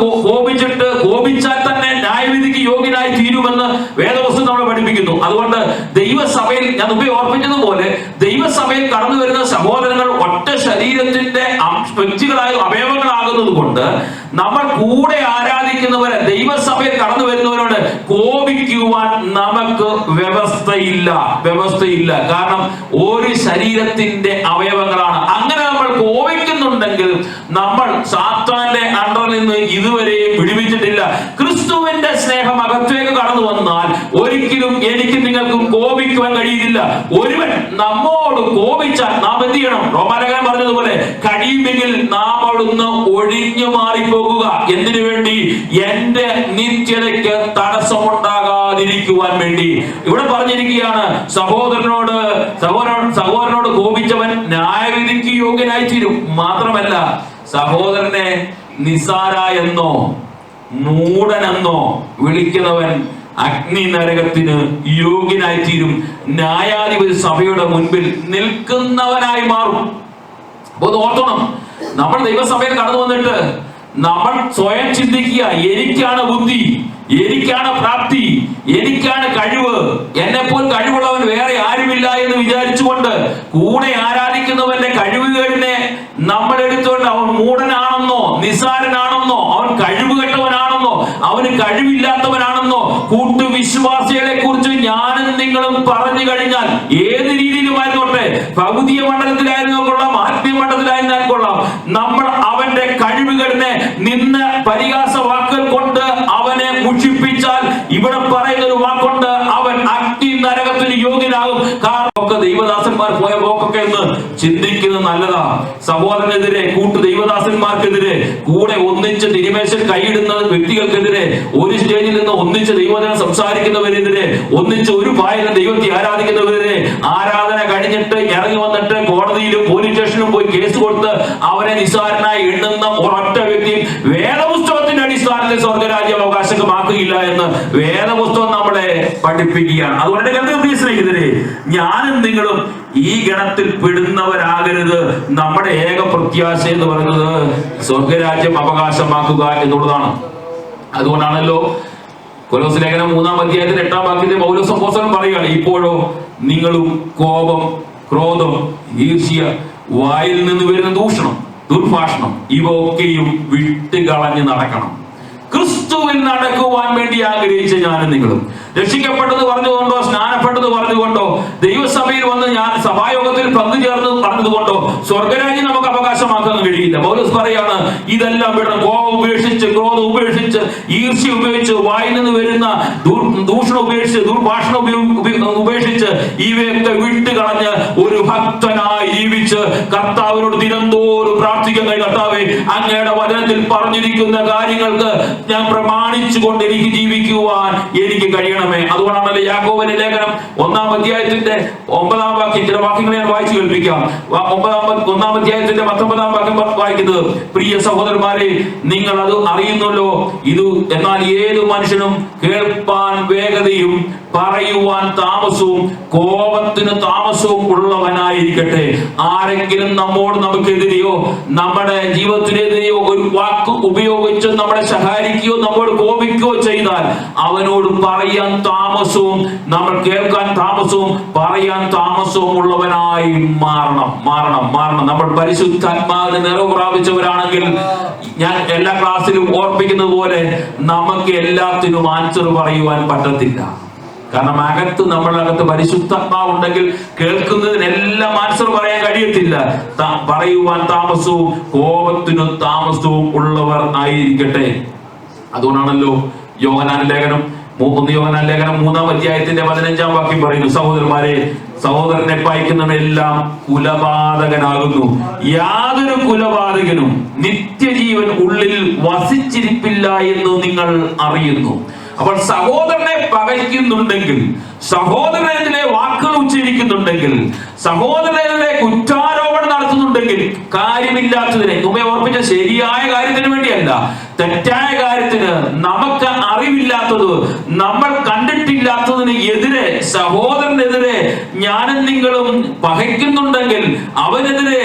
കോപിച്ചാൽ തന്നെ ന്യായവിധിക്ക് യോഗ്യനായി തീരുമെന്ന് വേദപുസ്തകം നമ്മളെ പഠിപ്പിക്കുന്നു. അതുകൊണ്ട് ദൈവസഭയിൽ, ഞാൻ മുമ്പേ ഓർപ്പിച്ചതുപോലെ, ദൈവസഭയിൽ കടന്നു വരുന്ന സഹോദരങ്ങൾ ഒറ്റ ശരീരത്തിന്റെ അവയവങ്ങളാകുന്നത് കൊണ്ട് നമ്മൾ കൂടെ ആരാധിക്കുന്നവരെ, ദൈവസഭയിൽ കടന്നു വരുന്നവരോട് കോപിക്കുവാൻ നമുക്ക് വ്യവസ്ഥയില്ല. കാരണം ഒരു ശരീരത്തിന്റെ അവയവങ്ങളാണ്. അങ്ങനെ നമ്മൾ കോപിക്കുന്നുണ്ടെങ്കിൽ നമ്മൾ സാത്താന്റെ അണ്ടറിൽ നിന്ന് ഇതുവരെയും വിടുവിച്ചിട്ടില്ല. ക്രിസ്തുവിന്റെ സ്നേഹം അകത്തേക്ക് കടന്നു വന്നാൽ ഒരിക്കലും എനിക്കും നിങ്ങൾക്കും കോപിക്കുവാൻ കഴിയില്ല. ഒരുവൻ നമ്മോട് കോപിച്ചാൽ നാം എന്ത് ചെയ്യണം? റോമാലേഖനം പറഞ്ഞതുപോലെ കഴിയുമെങ്കിൽ നാം അവിടുന്ന് ഒഴിഞ്ഞു മാറിപ്പോകുക. എന്തിനു വേണ്ടി? എന്റെ നിത്യതയ്ക്ക് തടസ്സമുണ്ടാകാതിരിക്കുവാൻ വേണ്ടി. ഇവിടെ പറഞ്ഞിരിക്കുകയാണ്, സഹോദരനോട് കോപിച്ചവൻ ന്യായവിധിക്ക് യോഗ്യനായി തീരും. മാത്രമല്ല, സഹോദരനെ നിസാര എന്നോ മൂഢനെന്നോ വിളിക്കുന്നവൻ അഗ്നി നരകത്തിന് യോഗ്യനായി തീരും. ന്യായാധിപതി സഭയുടെ മുൻപിൽ നിൽക്കുന്നവനായി മാറും. അപ്പൊ ഓർക്കണം, നമ്മൾ ദൈവസഭയിൽ കടന്നു വന്നിട്ട് നമ്മൾ സ്വയം ചിന്തിക്കുക, എനിക്കാണ് ബുദ്ധി, എനിക്കാണ് പ്രാപ്തി, എനിക്കാണ് കഴിവ്, എന്നെപ്പോൾ കഴിവുള്ളവൻ വേറെ ആരുമില്ല എന്ന് വിചാരിച്ചുകൊണ്ട് കൂടെ ആരാധിക്കുന്നവന്റെ കഴിവുകളിനെ നമ്മൾ എടുത്തുകൊണ്ട് അവൻ മൂഢനാണെന്നോ നിസാരനാണെന്നോ അവൻ കഴിവുകെട്ടവനാണെന്നോ അവന് കഴിവില്ലാത്തവനാണെന്നോ കൂട്ടുവിശ്വാസികളെ കുറിച്ച് ഞാനും നിങ്ങളും പറഞ്ഞു കഴിഞ്ഞാൽ, ഏത് രീതിയിലുമായിരുന്നോട്ടെ, ഭൗതിക മണ്ഡലത്തിലായിരുന്നോ കൊള്ളാം, ഇവിടെ പറയുന്ന ഒരു വാക്കുണ്ട്, അവൻ അഗ്നി നരകത്തിന് യോഗ്യനാകും. കാരണം ദൈവദാസന്മാർ പോയ പോക്കൊക്കെ ഒന്ന് ചിന്തിക്കുന്നത് നല്ലതാ. സഹോദരനെതിരെ, ദൈവദാസന്മാർക്കെതിരെ, കൂടെ ഒന്നിച്ച് തിരുമേശൻ കൈയിടുന്ന വ്യക്തികൾക്കെതിരെ, ഒരു സ്റ്റേജിൽ നിന്ന് ഒന്നിച്ച് ദൈവജനം സംസാരിക്കുന്നവരെതിരെ, ഒന്നിച്ച് ഒരു പായൽ ദൈവത്തെ ആരാധിക്കുന്നവരെതിരെ, ആരാധന കഴിഞ്ഞിട്ട് ഇറങ്ങി വന്നിട്ട് കോടതിയിലും പോലീസ് സ്റ്റേഷനിലും പോയി കേസ് കൊടുത്ത് അവരെ നിസ്സാരനായി എണ്ണുന്ന ഒരൊറ്റ വ്യക്തിയും വേദപുസ്തകത്തിന്റെ അടിസ്ഥാനത്തിൽ സ്വർഗരാജ്യം അവകാശമാക്കുകയില്ല എന്ന് വേദപുസ്തകം നമ്മളെ പഠിപ്പിക്കുകയാണ്. അതുകൊണ്ട് സ്നേഹിതരെ, ഞാനും നിങ്ങളും ഈ ഗണത്തിൽ പെടുന്നവരാകരുത്. നമ്മുടെ ഏക പ്രത്യാശ എന്ന് പറയുന്നത് സ്വർഗരാജ്യം അവകാശമാക്കുക എന്നുള്ളതാണ്. അതുകൊണ്ടാണല്ലോ കൊലോസ്യ ലേഖനം 3-ാം അധ്യായത്തിൽ 8-ാം വാക്യത്തിൽ പൗലോസ് അപ്പോസ്തലൻ പറയുകയാണ്, ഇപ്പോഴോ നിങ്ങളും കോപം, ക്രോധം, ഈർഷ്യ, വായിൽ നിന്ന് വരുന്ന ദൂഷണം, ദുർഭാഷണം ഇവ ഒക്കെയും വിട്ടുകളഞ്ഞ് നടക്കണം. ക്രിസ്തുവിൽ നടക്കുവാൻ വേണ്ടി ആഗ്രഹിച്ച ഞാനും നിങ്ങളും രക്ഷിക്കപ്പെട്ടത് പറഞ്ഞുകൊണ്ടോ, സ്നാനപ്പെട്ടത് പറഞ്ഞുകൊണ്ടോ, ദൈവസഭയിൽ വന്ന് ഞാൻ സഭായോഗത്തിൽ പങ്കുചേർന്ന് പറഞ്ഞതുകൊണ്ടോ സ്വർഗരാജ്യം നമുക്ക് അവകാശമാക്കാൻ കഴിയില്ല. പൗലോസ് പറയാണ്, ഇതെല്ലാം വിടണം. കോപം ഉപേക്ഷിച്ച്, ക്രോധം ഉപേക്ഷിച്ച്, ഈർഷ്യ ഉപേക്ഷിച്ച്, വായിൽ നിന്ന് വരുന്ന ദൂഷണം ഉപേക്ഷിച്ച്, ദുർഭാഷണം ഉപേക്ഷിച്ച്, ഇവയൊക്കെ വിട്ടുകളഞ്ഞ് ഒരു ഭക്തനായി ജീവിച്ച് കർത്താവിനോട് ദിനംതോറും പ്രാർത്ഥിക്കാൻ, കർത്താവേ അങ്ങയുടെ വചനത്തിൽ പറഞ്ഞിരിക്കുന്ന കാര്യങ്ങൾക്ക് ഞാൻ പ്രമാണിച്ചു കൊണ്ട് എനിക്ക് ജീവിക്കുവാൻ എനിക്ക് കഴിയണമേ. അതുകൊണ്ടാണല്ലോ യാക്കോബിന്റെ ലേഖനം 1-ാം അധ്യായത്തിന്റെ 9-ാം വാക്യം, ചില വാക്യങ്ങൾ ഞാൻ വായിച്ചു കേൾപ്പിക്കാം. 1-ാം അധ്യായത്തിന്റെ 19-ാം വാക്യം വായിക്കുന്നത്, പ്രിയ സഹോദരന്മാരെ, നിങ്ങൾ അത് അറിയുന്നല്ലോ, ഇത് എന്നാൽ ഏതു മനുഷ്യനും കേൾപ്പാൻ വേഗതയും പറയുവാൻ താമസവും കോപത്തിന് താമസവും ഉള്ളവനായിരിക്കട്ടെ. ആരെങ്കിലും നമുക്കെതിരെയോ നമ്മുടെ ജീവിതത്തിനെതിരെയോ ഒരു വാക്ക് ഉപയോഗിച്ച് നമ്മളെ സഹായിക്കുകയോ നമ്മോട് കോപിക്കുകയോ ചെയ്താൽ അവനോട് പറയാൻ താമസവും നമ്മൾ കേൾക്കാൻ താമസവും പറയാൻ താമസവും ഉള്ളവനായി മാറണം. നമ്മൾ പരിശുദ്ധാത്മാവിന് നിറവ് പ്രാപിച്ചവരാണെങ്കിൽ, ഞാൻ എല്ലാ ക്ലാസ്സിലും ഓർപ്പിക്കുന്നത് പോലെ, നമുക്ക് എല്ലാത്തിനും ആൻസർ പറയുവാൻ പറ്റത്തില്ല. കാരണം നമ്മളകത്ത് പരിശുദ്ധാത്മാവുണ്ടെങ്കിൽ കേൾക്കുന്നതിനെല്ലാം ആൻസർ പറയാൻ കഴിയത്തില്ല. പറയുവാൻ താമസവും കോപത്തിനു താമസവും ഉള്ളവർ ആയിരിക്കട്ടെ. അതുകൊണ്ടാണല്ലോ യോഹന്നാൻ ലേഖനം 3-ാം അധ്യായത്തിന്റെ 15-ാം വാക്യം പറയുന്നു, സഹോദരന്മാരെ, സഹോദരനെ പയക്കുന്നവനെല്ലാം കുലപാതകനാകുന്നു. യാതൊരു കുലപാതകനും നിത്യജീവൻ ഉള്ളിൽ വസിച്ചിരിപ്പില്ല എന്ന് നിങ്ങൾ അറിയുന്നു. അപ്പോൾ സഹോദരനെ പകയ്ക്കുന്നുണ്ടെങ്കിൽ, സഹോദരനെതിരെ വാക്കുകൾ ഉച്ചരിക്കുന്നുണ്ടെങ്കിൽ, സഹോദരനെതിരെ കുറ്റാരോപണം നടത്തുന്നുണ്ടെങ്കിൽ, കാര്യമില്ലാത്തതിനെ, മുമ്പേ ഓർപ്പിച്ച ശരിയായ കാര്യത്തിന് വേണ്ടിയല്ല, തെറ്റായ കാര്യത്തിന്, നമുക്ക് അറിവില്ലാത്തത്, നമ്മൾ കണ്ടിട്ടില്ലാത്തതിന് എതിരെ, സഹോദരനെതിരെ ഞാനും നിങ്ങളും പകയ്ക്കുന്നുണ്ടെങ്കിൽ, അവനെതിരെ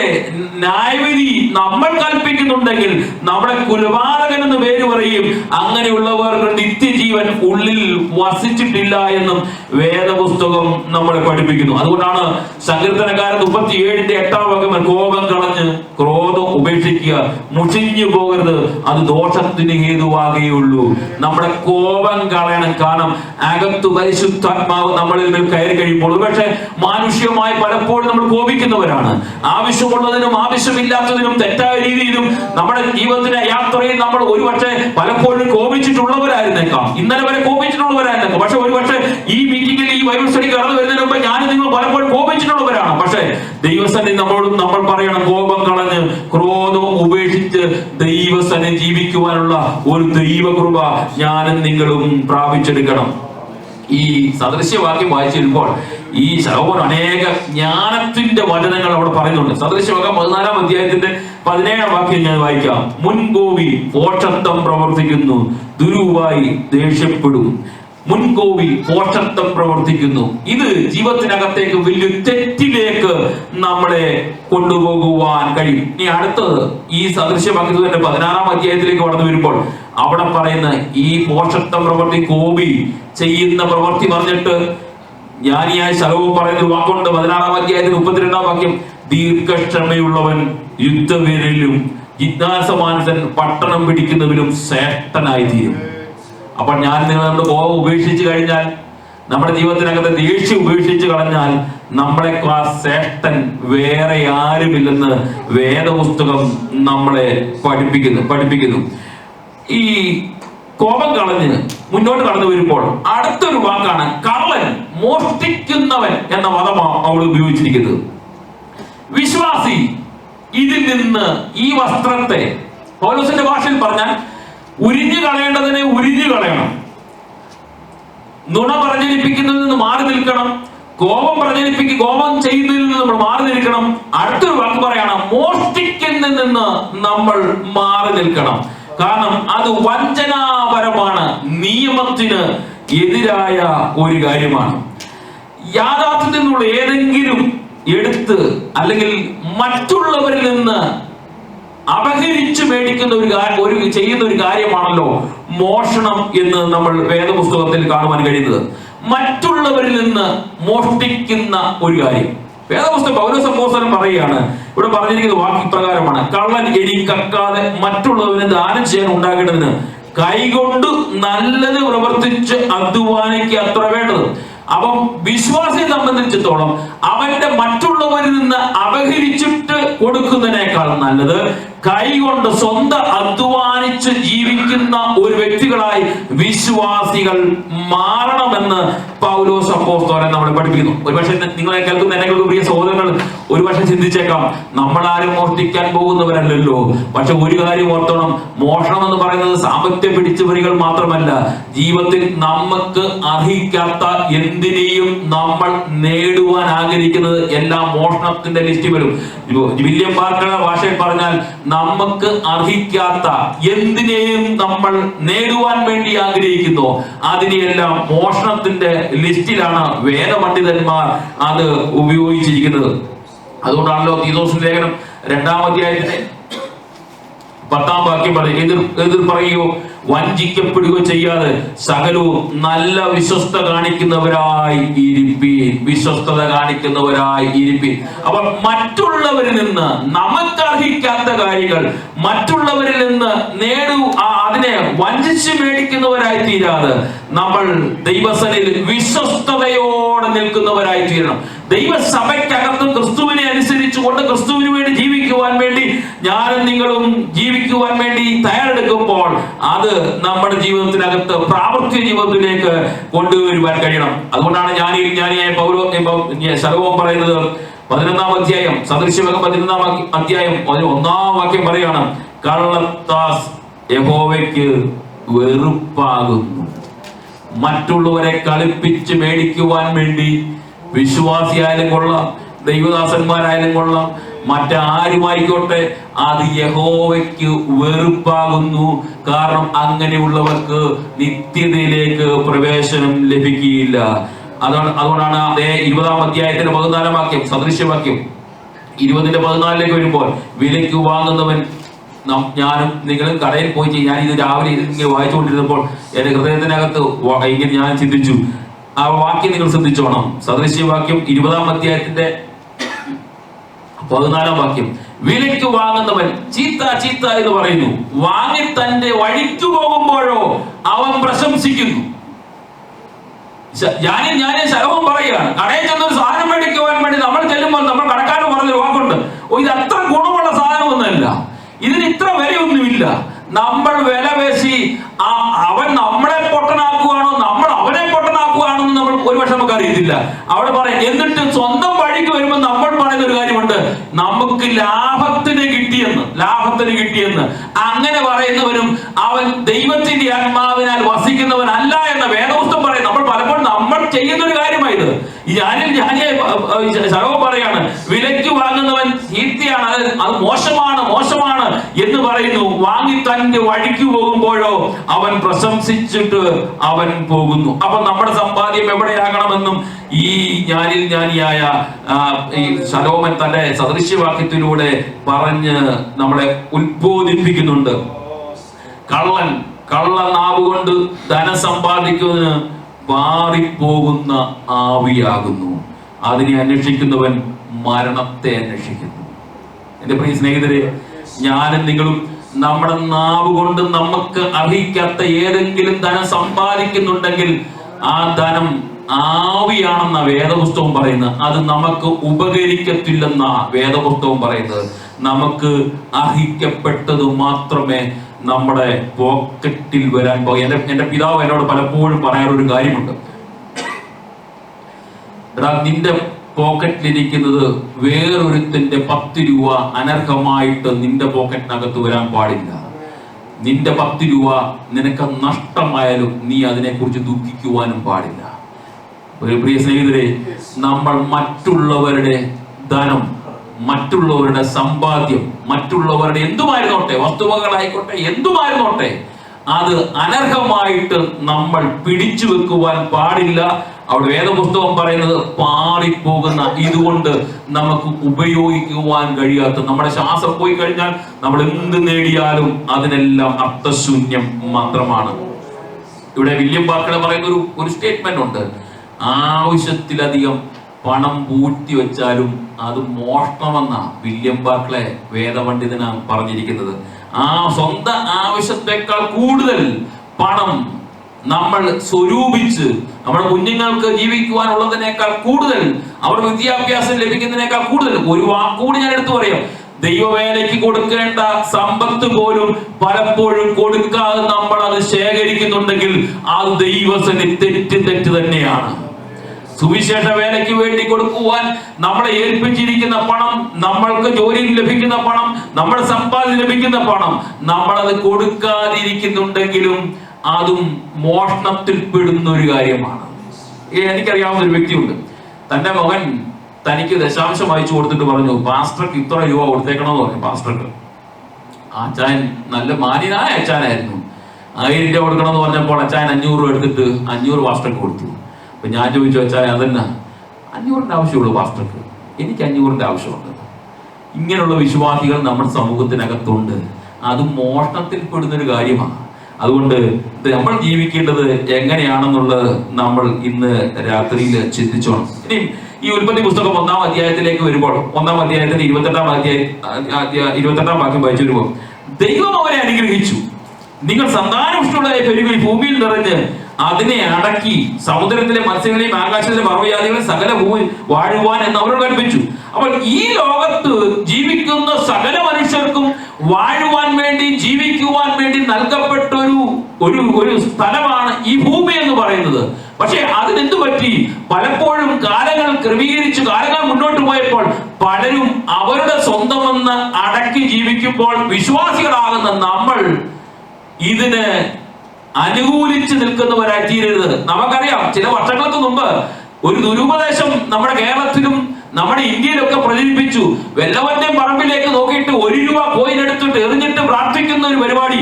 ന്യായവിധി നമ്മൾ കൽപ്പിക്കുന്നുണ്ടെങ്കിൽ, നമ്മളെ കുലപാതകൻ എന്ന് പേര് പറയും. അങ്ങനെയുള്ളവർക്ക് നിത്യജീവൻ ഉള്ളിൽ വസിച്ചിട്ടില്ല എന്നും വേദപുസ്തകം നമ്മളെ പഠിപ്പിക്കുന്നു. അതുകൊണ്ടാണ് സങ്കീർത്തനക്കാരൻ 37-ന്റെ 8-ാം വാക്യം, കോപം കളഞ്ഞ് ക്രോധം ഉപേക്ഷിക്കുക, മുഷിഞ്ഞു പോകരുത്, അത് ദോഷത്തിന് ഹേതുവാകുകയുള്ളൂ. നമ്മുടെ കോപം കളയണം. കാരണം അകത്തു പരിശുദ്ധാത്മാവ് നമ്മളിൽ കയറി കഴിയുമ്പോൾ, പക്ഷെ മാനുഷികമായി പലപ്പോഴും നമ്മൾ കോപിക്കുന്നവരാണ്. ആവശ്യമുള്ളതിനും ആവശ്യമില്ലാത്തതിനും തെറ്റായ രീതിയിലും നമ്മുടെ ജീവിതത്തിലെ യാത്രയിൽ നമ്മൾ ഒരുപക്ഷെ പലപ്പോഴും കോപിച്ചിട്ടുള്ളവരായിരുന്നേക്കാം, ഇന്നലെ വരെ കോപിച്ചിട്ടുള്ളവരായിരുന്നേക്കാം. പക്ഷെ ഒരുപക്ഷെ ഈ മീറ്റിംഗിൽ, ഈ ബൈബിൾ സ്റ്റഡി കടന്നു വരുന്നതിന് മുമ്പ് ഞാനും നിങ്ങൾ പലപ്പോഴും കോപിച്ചിട്ടുള്ളവരാണ്. പക്ഷെ ദൈവസന്നിധി നമ്മൾ പറയണം, കോപം കളഞ്ഞ് ക്രോധവും ഉപേക്ഷിച്ച് ദൈവസന്നിധി ജീവിക്കുവാനുള്ള ഒരു ദൈവകൃപ ഞാനും നിങ്ങളും പ്രാപിച്ചെടുക്കണം. ഈ സദൃശ്യവാക്യം വായിച്ചിരുമ്പോൾ ഈ ശലോമോൻ അനേക ജ്ഞാനത്തിന്റെ വചനങ്ങൾ അവിടെ പറയുന്നുണ്ട്. സദൃശ്യവാക്യം 14-ാം അധ്യായത്തിന്റെ 17-ാം വാക്യം ഞാൻ വായിക്കാം. മുൻകോപി പോഷത്വം പ്രവർത്തിക്കുന്നു, ദുരുവായി ദേഷ്യപ്പെടും. മുൻകോപി പോഷത്വം പ്രവർത്തിക്കുന്നു. ഇത് ജീവിതത്തിനകത്തേക്ക് വലിയ തെറ്റിലേക്ക് നമ്മളെ കൊണ്ടുപോകുവാൻ കഴിയും. ഇനി അടുത്തത് ഈ സദൃശ്യവാക്യത്തിന്റെ 16-ാം അധ്യായത്തിലേക്ക് കടന്നു വരുമ്പോൾ അവിടെ പറയുന്ന ഈ പോഷത്വം പ്രവൃത്തി, കോപി ചെയ്യുന്ന പ്രവൃത്തി പറഞ്ഞിട്ട് ജ്ഞാനിയായ ശലോമോൻ പറയുന്ന വാക്കുണ്ട് 16-ാം അധ്യായത്തിൽ 32-ാം വാക്യം, ദീർഘക്ഷമയുള്ളവൻ യുദ്ധവീരനിലും ജിജ്ഞാസമാനസൻ പട്ടണം പിടിക്കുന്നവരും ശ്രേഷ്ഠനായി തീരും. അപ്പോൾ ഞാൻ നിങ്ങൾ നമ്മുടെ കോപം ഉപേക്ഷിച്ചു കഴിഞ്ഞാൽ, നമ്മുടെ ജീവിതത്തിനകത്ത് ദേഷ്യം ഉപേക്ഷിച്ചു കളഞ്ഞാൽ, നമ്മളെക്കാൾ ശ്രേഷ്ഠൻ വേറെ ആരുമില്ലെന്ന് വേദപുസ്തകം നമ്മളെ പഠിപ്പിക്കുന്നു. ഈ കോപം കളഞ്ഞ് മുന്നോട്ട് കടന്നു വരുമ്പോൾ അടുത്തൊരു വാക്കാണ് കള്ളൻ, മോഷ്ടിക്കുന്നവൻ എന്ന പദമാണ് അവൾ ഉപയോഗിച്ചിരിക്കുന്നത്. വിശ്വാസി ഇതിൽ നിന്ന് ഈ വസ്ത്രത്തെ, പൗലോസിന്റെ ഭാഷയിൽ പറഞ്ഞാൽ ഉരിഞ്ഞു കളയേണ്ടതിനെ ഉരിഞ്ഞു കളയണം, നുണ പ്രചരിപ്പിക്കുന്നതിൽ നിന്ന് മാറി നിൽക്കണം, കോപം ചെയ്യുന്നതിൽ നിന്ന് നമ്മൾ മാറി നിൽക്കണം. അടുത്തൊരു വാക്ക് പറയണം, മോഷ്ടിക്കുന്നതിൽ നിന്ന് നമ്മൾ മാറി നിൽക്കണം. കാരണം അത് വഞ്ചനാപരമാണ്, നിയമത്തിന് എതിരായ ഒരു കാര്യമാണ്. യാഥാർത്ഥ്യത്തിൽ നിന്നുള്ള ഏതെങ്കിലും എടുത്ത് അല്ലെങ്കിൽ മറ്റുള്ളവരിൽ നിന്ന് അപഹരിച്ചു മേടിക്കുന്ന ചെയ്യുന്ന ഒരു കാര്യമാണല്ലോ മോഷണം എന്ന് നമ്മൾ വേദപുസ്തകത്തിൽ കാണുവാൻ കഴിയുന്നത്. മറ്റുള്ളവരിൽ നിന്ന് മോഷ്ടിക്കുന്ന ഒരു കാര്യം വേദപുസ്തകം പൗലോസ് അപ്പോസ്തലൻ പറയുകയാണ്. ഇവിടെ പറഞ്ഞിരിക്കുന്ന വാക്ക് ഇപ്രകാരമാണ്: കള്ളൻ എനിക്കക്കാതെ മറ്റുള്ളവന് ദാനം ചെയ്യാൻ ഉണ്ടാകേണ്ടതിന് കൈകൊണ്ട് നല്ലത് പ്രവർത്തിച്ച് അധ്വാനിക്കുക അത്ര വേണ്ടത്. അപ്പം വിശ്വാസിയെ സംബന്ധിച്ചിടത്തോളം അവന്റെ മറ്റുള്ളവരിൽ നിന്ന് അപഹരിച്ചിട്ട് കൊടുക്കുന്നതിനേക്കാൾ നല്ലത് കൈകൊണ്ട് സ്വന്തം അധ്വാനിച്ച് ജീവിക്കുന്ന ഒരു വ്യക്തികളായി വിശ്വാസികൾ മാറണമെന്ന് പൗലോസ് അപ്പോസ്തലൻ നമ്മളെ പഠിപ്പിക്കുന്നു. ഒരുപക്ഷെ നിങ്ങളെ കേൾക്കുന്ന എന്നെ പ്രിയ സഹോദരങ്ങൾ ഒരുപക്ഷെ ചിന്തിച്ചേക്കാം, നമ്മളാരും മോഷ്ടിക്കാൻ പോകുന്നവരല്ലല്ലോ. പക്ഷെ ഒരു കാര്യം ഓർത്തോണം, മോഷണം എന്ന് പറയുന്നത് സാമ്പത്തിക പിടിച്ചുപറികൾ മാത്രമല്ല, ജീവിതത്തിൽ നമുക്ക് അർഹിക്കാത്ത എന്തിനേയും നമ്മൾ നേടുവാൻ ആഗ്രഹിക്കുന്നത് എല്ലാം മോഷണത്തിന്റെ ലിസ്റ്റിൽ വരും. വില്യം ബാർക്ലയുടെ ഭാഷയിൽ പറഞ്ഞാൽ നമുക്ക് അർഹിക്കാത്ത എന്തിനേയും നമ്മൾ നേടുവാൻ വേണ്ടി ആഗ്രഹിക്കുന്നു, അതിനെയെല്ലാം മോഷണത്തിന്റെ ലിസ്റ്റിലാണ് വേദപണ്ഡിതന്മാർ അത് ഉപയോഗിച്ചിരിക്കുന്നത്. അതുകൊണ്ടാണല്ലോ തീത്തോസിന്റെ ലേഖനം 2-ാം അധ്യായത്തിന്റെ 10-ാം വാക്യം പറയും, എതിർ പറയുകയോ വഞ്ചിക്കപ്പെടുകയോ ചെയ്യാതെ സകലവും നല്ല വിശ്വസ്ത കാണിക്കുന്നവരായി ഇരിപ്പീൻ. വിശ്വസ്തത കാണിക്കുന്നവരായി ഇരിപ്പീൻ. അപ്പൊ മറ്റുള്ളവരിൽ നിന്ന് നമുക്ക് അർഹിക്കാത്ത കാര്യങ്ങൾ മറ്റുള്ളവരിൽ നിന്ന് അതിനെ വഞ്ചിച്ച് മേടിക്കുന്നവരായി തീരാതെ നമ്മൾ ദൈവസനയിൽ വിശ്വസ്തതയോടെ നിൽക്കുന്നവരായി തീരണം. ദൈവസഭയ്ക്കകത്ത് ക്രിസ്തുവിനെ അനുസരിച്ചുകൊണ്ട് ക്രിസ്തുവിന് വേണ്ടി ജീവിക്കുവാൻ വേണ്ടി ഞാനും നിങ്ങളും ജീവിക്കുവാൻ വേണ്ടി തയ്യാറെടുക്കുമ്പോൾ അത് നമ്മുടെ ജീവിതത്തിനകത്ത് പ്രാവർത്തിക ജീവിതത്തിലേക്ക് കൊണ്ടുവരുവാൻ കഴിയണം. അതുകൊണ്ടാണ് ജ്ഞാനിയായ ശലോമോൻ പറയുന്നത് 11-ാം അധ്യായം സദൃശ്യവേഗം 11-ാം അധ്യായം 1-ാം വാക്യം പറയാണ്: കള്ളത്താസ് യഹോവയ്ക്ക് വെറുപ്പാകുന്നു. മറ്റുള്ളവരെ കളിപ്പിച്ച് മേടിക്കുവാൻ വേണ്ടി വിശ്വാസിയായാലും കൊള്ളാം, ദൈവദാസന്മാരായാലും കൊള്ളാം, മറ്റാരുമായിക്കോട്ടെ, അത് യഹോവയ്ക്ക് വെറുപ്പാകുന്നു. കാരണം അങ്ങനെയുള്ളവർക്ക് നിത്യതയിലേക്ക് പ്രവേശനം ലഭിക്കുകയില്ല. അതുകൊണ്ടാണ് അതേ 20-ാം അധ്യായത്തിന്റെ 14-ാം വാക്യം സദൃശ്യവാക്യം 20-ന്റെ-14 വരുമ്പോൾ വിലയ്ക്ക് വാങ്ങുന്നവൻ, ഞാനും നിങ്ങളും കടയിൽ പോയി ഞാൻ ഇത് രാവിലെ ഇങ്ങനെ വായിച്ചുകൊണ്ടിരുന്നപ്പോൾ എന്റെ ഹൃദയത്തിനകത്ത് ഇങ്ങനെ ഞാൻ ചിന്തിച്ചു. ആ വാക്യം നിങ്ങൾ ശ്രദ്ധിച്ചോണം. സദൃശ്യവാക്യം 20-ാം അധ്യായത്തിന്റെ 14-ാം വാക്യം: വിലയ്ക്ക് വാങ്ങുന്നവൻ ചീത്ത എന്ന് പറയുന്നു, വാങ്ങി തന്റെ വഴിക്ക് പോകുമ്പോഴോ അവൻ പ്രശംസിക്കുന്നു. ഞാൻ ശലോമോൻ പറയുകയാണ്, കടയിൽ ചെന്നൊരു സാധനം മേടിക്കുവാൻ വേണ്ടി നമ്മൾ ചെല്ലുമ്പോൾ നമ്മൾ കടക്കാരൻ പറഞ്ഞൊരു വാക്കുണ്ട്, ഇത് അത്ര ഗുണമുള്ള സാധനമൊന്നുമല്ല, ഇതിന് ഇത്ര വിലയൊന്നുമില്ല. നമ്മൾ വില പേശി അവൻ നമ്മളെ പൊട്ടനാക്കുവാണോ നമ്മൾ അവനെ പൊട്ടനാക്കുവാണോ എന്ന് നമ്മൾ ഒരുപക്ഷെ നമുക്ക് അറിയത്തില്ല. അവിടെ പറയാം, എന്നിട്ട് സ്വന്തം വഴിക്ക് വരുമ്പോൾ നമ്മൾ പറയുന്ന ഒരു കാര്യമുണ്ട്, നമുക്ക് ലാഭത്തിന് കിട്ടിയെന്ന്. അങ്ങനെ പറയുന്നവരും അവൻ ദൈവത്തിന്റെ ആത്മാവിനാൽ വസിക്കുന്നവനല്ല എന്ന വേദപുസ്തകം പറയും. നമ്മൾ പലപ്പോഴും നമ്മൾ ചെയ്യുന്ന ഒരു കാര്യമായത്. ശലോമോൻ പറയാണ്, വിലയ്ക്ക് വാങ്ങുന്നവൻ ചീത്തയാണ്, അത് മോശമാണ് എന്ന് പറയുന്നു. വാങ്ങി തന്റെ വഴിക്ക് പോകുമ്പോഴോ അവൻ പ്രശംസിച്ചിട്ട് അവൻ പോകുന്നു. അപ്പൊ നമ്മുടെ സമ്പാദ്യം എവിടെയാകണമെന്നും ഈ ജ്ഞാനിയായ ഈ ശലോമോൻ തന്റെ സദൃശ്യവാക്യത്തിലൂടെ പറഞ്ഞ് നമ്മളെ ഉത്ബോധിപ്പിക്കുന്നുണ്ട്. കള്ള നാവുകൊണ്ട് ധനം സമ്പാദിക്കുന്നതിന് പാറിപ്പോകുന്ന ആവിയാകുന്നു, അതിനെ അന്വേഷിക്കുന്നവൻ മരണത്തെ അന്വേഷിക്കുന്നു. എന്റെ പ്രിയ സ്നേഹിതരെ, ഞാനും നിങ്ങളും നമ്മുടെ നാവ് കൊണ്ട് നമുക്ക് അർഹിക്കാത്ത ഏതെങ്കിലും ധനം സമ്പാദിക്കുന്നുണ്ടെങ്കിൽ ആ ധനം ആവിയാണെന്ന വേദപുസ്തകം പറയുന്നത്. അത് നമുക്ക് ഉപകരിക്കത്തില്ലെന്ന വേദപുസ്തകം പറയുന്നത്. നമുക്ക് അർഹിക്കപ്പെട്ടത് മാത്രമേ നമ്മുടെ പോക്കറ്റിൽ വരാൻ പോകും. എന്റെ പിതാവ് എന്നോട് പലപ്പോഴും പറയാറൊരു കാര്യമുണ്ട്, എടാ നിന്റെ പോക്കറ്റിലിരിക്കുന്നത് വേറൊരുത്തിന്റെ 10 രൂപ അനർഹമായിട്ട് നിന്റെ പോക്കറ്റിനകത്ത് വരാൻ പാടില്ല. നിന്റെ 10 രൂപ നിനക്ക് നഷ്ടമായാലും നീ അതിനെക്കുറിച്ച് ദുഃഖിക്കുവാനും പാടില്ല. പ്രിയ സ്നേഹിതരെ, നമ്മൾ മറ്റുള്ളവരുടെ ധനം, മറ്റുള്ളവരുടെ സമ്പാദ്യം, മറ്റുള്ളവരുടെ എന്തുമായിരുന്നോട്ടെ, വസ്തുവകളായിക്കോട്ടെ, എന്തുമായിരുന്നോട്ടെ, അത് അനർഹമായിട്ട് നമ്മൾ പിടിച്ചു വെക്കുവാൻ പാടില്ല. അവിടെ വേദപുസ്തകം പറയുന്നത് പാറിപ്പോകുന്ന, ഇതുകൊണ്ട് നമുക്ക് ഉപയോഗിക്കുവാൻ കഴിയാത്ത, നമ്മുടെ ശ്വാസം പോയി കഴിഞ്ഞാൽ നമ്മൾ എന്ത് നേടിയാലും അതിനെല്ലാം അർത്ഥശൂന്യം മാത്രമാണ്. ഇവിടെ വില്യം ബാർക്ലേ പറയുന്ന ഒരു സ്റ്റേറ്റ്മെന്റ് ഉണ്ട്, ആവശ്യത്തിലധികം പണം പൂഴ്ത്തി വെച്ചാലും അത് മോഷണമെന്ന വില്യം ബാർക്ലേ വേദപണ്ഡിതനാണ് പറഞ്ഞിരിക്കുന്നത്. ആ സ്വന്തം ആവശ്യത്തെക്കാൾ കൂടുതൽ പണം നമ്മൾ സ്വരൂപിച്ച് നമ്മുടെ കുഞ്ഞുങ്ങൾക്ക് ജീവിക്കുവാനുള്ളതിനേക്കാൾ കൂടുതൽ, അവരുടെ വിദ്യാഭ്യാസം ലഭിക്കുന്നതിനേക്കാൾ കൂടുതൽ, ഒരു വാക്കുകൂടി ഞാൻ എടുത്തു പറയാം, ദൈവവേലയ്ക്ക് കൊടുക്കേണ്ട സമ്പത്ത് പോലും പലപ്പോഴും കൊടുക്കാതെ നമ്മൾ അത് ശേഖരിക്കുന്നുണ്ടെങ്കിൽ അത് ദൈവത്തിന് തെറ്റ് തന്നെയാണ്. സുവിശേഷ വേലയ്ക്ക് വേണ്ടി കൊടുക്കുവാൻ നമ്മളെ ഏൽപ്പിച്ചിരിക്കുന്ന പണം, നമ്മൾക്ക് ജോലിയിൽ ലഭിക്കുന്ന പണം, നമ്മുടെ സമ്പാദ്യം ലഭിക്കുന്ന പണം, നമ്മളത് കൊടുക്കാതിരിക്കുന്നുണ്ടെങ്കിലും അതും മോഷണത്തിൽ പെടുന്ന ഒരു കാര്യമാണ്. എനിക്കറിയാവുന്ന ഒരു വ്യക്തിയുണ്ട്, തന്റെ മകൻ തനിക്ക് ദശാംശം അയച്ചു കൊടുത്തിട്ട് പറഞ്ഞു, പാസ്റ്റർക്ക് ഇത്ര രൂപ കൊടുത്തേക്കണമെന്ന് പറഞ്ഞു. പാസ്റ്റർക്ക് അച്ചായൻ നല്ല മാന്യനായ അച്ചാനായിരുന്നു. 1000 രൂപ കൊടുക്കണമെന്ന് പറഞ്ഞപ്പോൾ അച്ചായൻ 500 രൂപ എടുത്തിട്ട് 500 പാസ്റ്റർക്ക് കൊടുത്തു. അപ്പൊ ഞാൻ ചോദിച്ചു, അച്ചായൻ അതന്നെ 500ന്റെ ആവശ്യമുള്ളൂ പാസ്റ്റർക്ക്, എനിക്ക് 500ന്റെ ആവശ്യമുണ്ട്. ഇങ്ങനെയുള്ള വിശ്വാസികൾ നമ്മുടെ സമൂഹത്തിനകത്തുണ്ട്. അത് മോഷണത്തിൽ പെടുന്നൊരു കാര്യമാണ്. അതുകൊണ്ട് നമ്മൾ ജീവിക്കേണ്ടത് എങ്ങനെയാണെന്നുള്ളത് നമ്മൾ ഇന്ന് രാത്രിയിൽ ചിന്തിച്ചോണം. ഇനി ഈ ഉൽപ്പത്തി പുസ്തകം 1-ാം അധ്യായത്തിലേക്ക് വരുമ്പോൾ, 1-ാം അധ്യായത്തിന്റെ 28-ാം വാക്യം വായിച്ചു വരുമ്പോൾ, ദൈവം അവരെ അനുഗ്രഹിച്ചു, നിങ്ങൾ സന്താനപുഷ്ടിയുള്ളതായി പെരുകി ഭൂമിയിൽ നിറഞ്ഞ് അതിനെ അടക്കി സമുദ്രത്തിലെ മത്സ്യങ്ങളെയും ആകാശത്തിലെ പർവ്വജാതികളെയും സകല ഭൂമി വാഴുവാൻ എന്ന് അവരോട് കൽപ്പിച്ചു. അപ്പോൾ ഈ ലോകത്ത് ജീവിക്കുന്ന സകല മനുഷ്യർക്കും വാഴുവാൻ വേണ്ടി, ജീവിക്കുവാൻ വേണ്ടി നൽകപ്പെട്ട ഒരു സ്ഥലമാണ് ഈ ഭൂമി എന്ന് പറയുന്നത്. പക്ഷെ അതിനെന്തു പറ്റി? പലപ്പോഴും കാലങ്ങൾ ക്രമീകരിച്ച് കാലങ്ങൾ മുന്നോട്ട് പോയപ്പോൾ പലരും അവരുടെ സ്വന്തമെന്ന് അടക്കി ജീവിക്കുമ്പോൾ വിശ്വാസികളാകുന്ന നമ്മൾ ഇതിന് അനുകൂലിച്ച് നിൽക്കുന്നവരായി തീരരുത്. നമുക്കറിയാം, ചില വർഷങ്ങൾക്ക് മുമ്പ് ഒരു ദുരുപദേശം നമ്മുടെ കേരളത്തിലും നമ്മുടെ ഇന്ത്യയിലൊക്കെ പ്രചരിപ്പിച്ചു. വല്ലവന്റെ പറമ്പിലേക്ക് നോക്കിയിട്ട് 1 രൂപ കോയിൻ എടുത്തിട്ട് എറിഞ്ഞിട്ട് പ്രാർത്ഥിക്കുന്ന ഒരു പരിപാടി.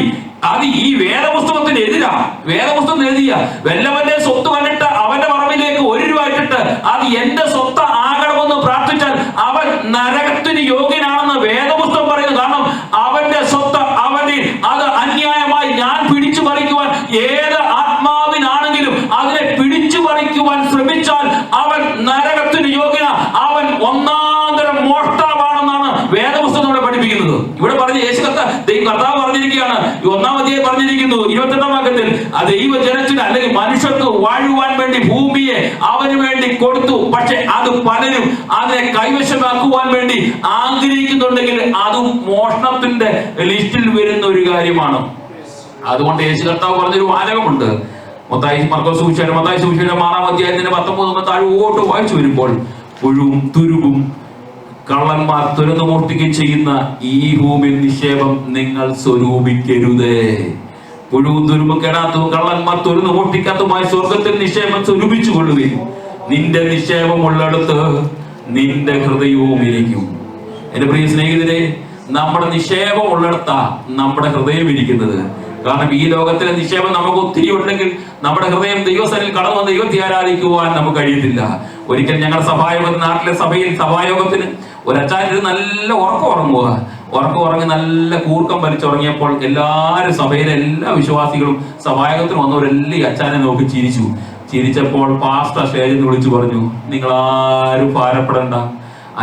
അത് ഈ വേദപുസ്തകത്തിന് എതിരാ. വേദപുസ്തകം എഴുതിയ വല്ലവന്റെ സ്വത്ത് കണ്ടിട്ട് അവന്റെ പറമ്പിലേക്ക് 1 രൂപ ഇട്ടിട്ട് അത് എന്റെ സ്വത്ത് ആകണമെന്ന് പ്രാർത്ഥിച്ചാൽ അവൻ നരകത്തിന് യോഗ്യനാണെന്ന് വേദപുസ്തകം പറയുന്നു. കാരണം അവന്റെ സ്വത്ത് അവന് അത് അന്യായമായി ഞാൻ പിടിച്ചു പറിക്കുവാൻ, ഏത് ആത്മാവിനാണെങ്കിലും അതിനെ പിടിച്ചു പറിക്കുവാൻ ശ്രമിച്ചാൽ അവൻ നരകത്തിന് യോഗ്യന, അവൻ ഒന്നാന്തരം മോഷ്ടാവാണെന്നാണ് വേദപുസ്തകം നമ്മളെ പഠിപ്പിക്കുന്നത്. ഇവിടെ പറഞ്ഞ കർത്താവ് പറഞ്ഞിരിക്കുകയാണ്, 1-ാം അധ്യായം പറഞ്ഞിരിക്കുന്നു 28-ാം വാക്യത്തിൽ, ദൈവജനത്തിന് അല്ലെങ്കിൽ മനുഷ്യർക്ക് വാഴുവാൻ വേണ്ടി ഭൂമിയെ അവന് വേണ്ടി കൊടുത്തു. പക്ഷെ അത് പലരും അതിനെ കൈവശമാക്കുവാൻ വേണ്ടി ആഗ്രഹിക്കുന്നുണ്ടെങ്കിൽ അതും മോഷണത്തിന്റെ ലിസ്റ്റിൽ വരുന്ന ഒരു കാര്യമാണ്. അതുകൊണ്ട് യേശു കർത്താവ് പറഞ്ഞൊരു വാചകമുണ്ട്, മത്തായി സുവിശേഷം 6-ാം അധ്യായത്തിന്റെ 19 താഴോട്ട് വായിച്ചു വരുമ്പോൾ, പുഴുവും തുരുവും കള്ളന്മാർ തുരന്നു മോഷ്ടിക്കുകയും ചെയ്യുന്ന ഈ ഭൂമിയിൽ നിക്ഷേപം നിങ്ങൾ സ്വരൂപിക്കരുതേ. പുഴുവും തുരുമ്പും കെടാത്തതും കള്ളന്മാർ തുരന്നു മോഷ്ടിക്കാത്തതുമായ സ്വർഗത്തിൽ നിക്ഷേപം സ്വരൂപിച്ചു കൊള്ളുകയും നിന്റെ നിക്ഷേപമുള്ളിടത്ത് നിന്റെ ഹൃദയവും ഇരിക്കും. എന്റെ പ്രിയ സ്നേഹിതരെ, നമ്മുടെ നിക്ഷേപം ഉള്ളിടത്താ നമ്മുടെ ഹൃദയം ഇരിക്കുന്നത്. കാരണം ഈ ലോകത്തിലെ നിക്ഷേപം നമുക്ക് ഒത്തിരി ഉണ്ടെങ്കിൽ നമ്മുടെ ഹൃദയം ദൈവസനിൽ കടന്നു വന്ന് ദൈവത്തെ ആരാധിക്കുവാൻ നമുക്ക് കഴിയത്തില്ല. ഒരിക്കൽ ഞങ്ങളുടെ നാട്ടിലെ സഭായോഗത്തിന് ഒരച്ചാൻ നല്ല ഉറക്കം ഉറങ്ങി നല്ല കൂർക്കം വലിച്ചുറങ്ങിയപ്പോൾ എല്ലാവരും സഭയിലെ എല്ലാ വിശ്വാസികളും സഭായോഗത്തിന് വന്നവരെല്ലാം ഈ അച്ചാനെ നോക്കി ചിരിച്ചപ്പോൾ പാസ്റ്റർ സ്റ്റേജിൽ നിന്ന് വിളിച്ചു പറഞ്ഞു, നിങ്ങൾ ആരും ഭാരപ്പെടണ്ട,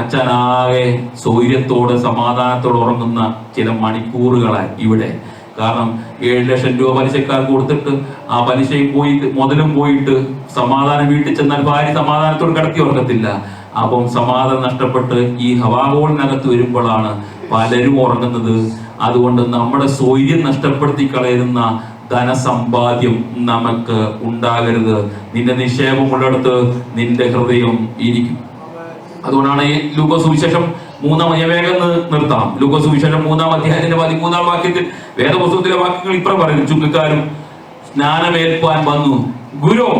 അച്ഛനാകെ സൗര്യത്തോടെ സമാധാനത്തോടെ ഉറങ്ങുന്ന ചില മണിക്കൂറുകളായി ഇവിടെ. കാരണം 7 ലക്ഷം രൂപ പലിശക്കാർക്ക് കൊടുത്തിട്ട് ആ പലിശയും പോയിട്ട് മുതലും പോയിട്ട് സമാധാനം വീട്ടിൽ ചെന്നാൽ ഭാര്യ സമാധാനത്തോട് കിടത്തി ഉറക്കത്തില്ല. അപ്പം സമാധാനം നഷ്ടപ്പെട്ട് ഈ ഹവാഹോളിനകത്ത് വരുമ്പോഴാണ് പലരും ഉറങ്ങുന്നത്. അതുകൊണ്ട് നമ്മുടെ സ്വൈര്യം നഷ്ടപ്പെടുത്തി കളയുന്ന ധനസമ്പാദ്യം നമുക്ക് ഉണ്ടാകരുത്. നിന്റെ നിക്ഷേപമുള്ളിടത്ത് നിന്റെ ഹൃദയം ഇരിക്കും. അതുകൊണ്ടാണ് ഈ ലൂക്കോസ് സുവിശേഷം 3-ാം വേഗം നിർത്താം. ലൂക്കോസ് സുവിശേഷം 3-ാം അധ്യായത്തിന്റെ 13-ാം വാക്യത്തിൽ വേദപുസ്തകത്തിലെ വാക്യങ്ങൾ ഇപ്പുറം പറയുന്നു. ചുങ്കക്കാരും സ്നാനമേൽപ്പാൻ വന്നു. ഗുരു,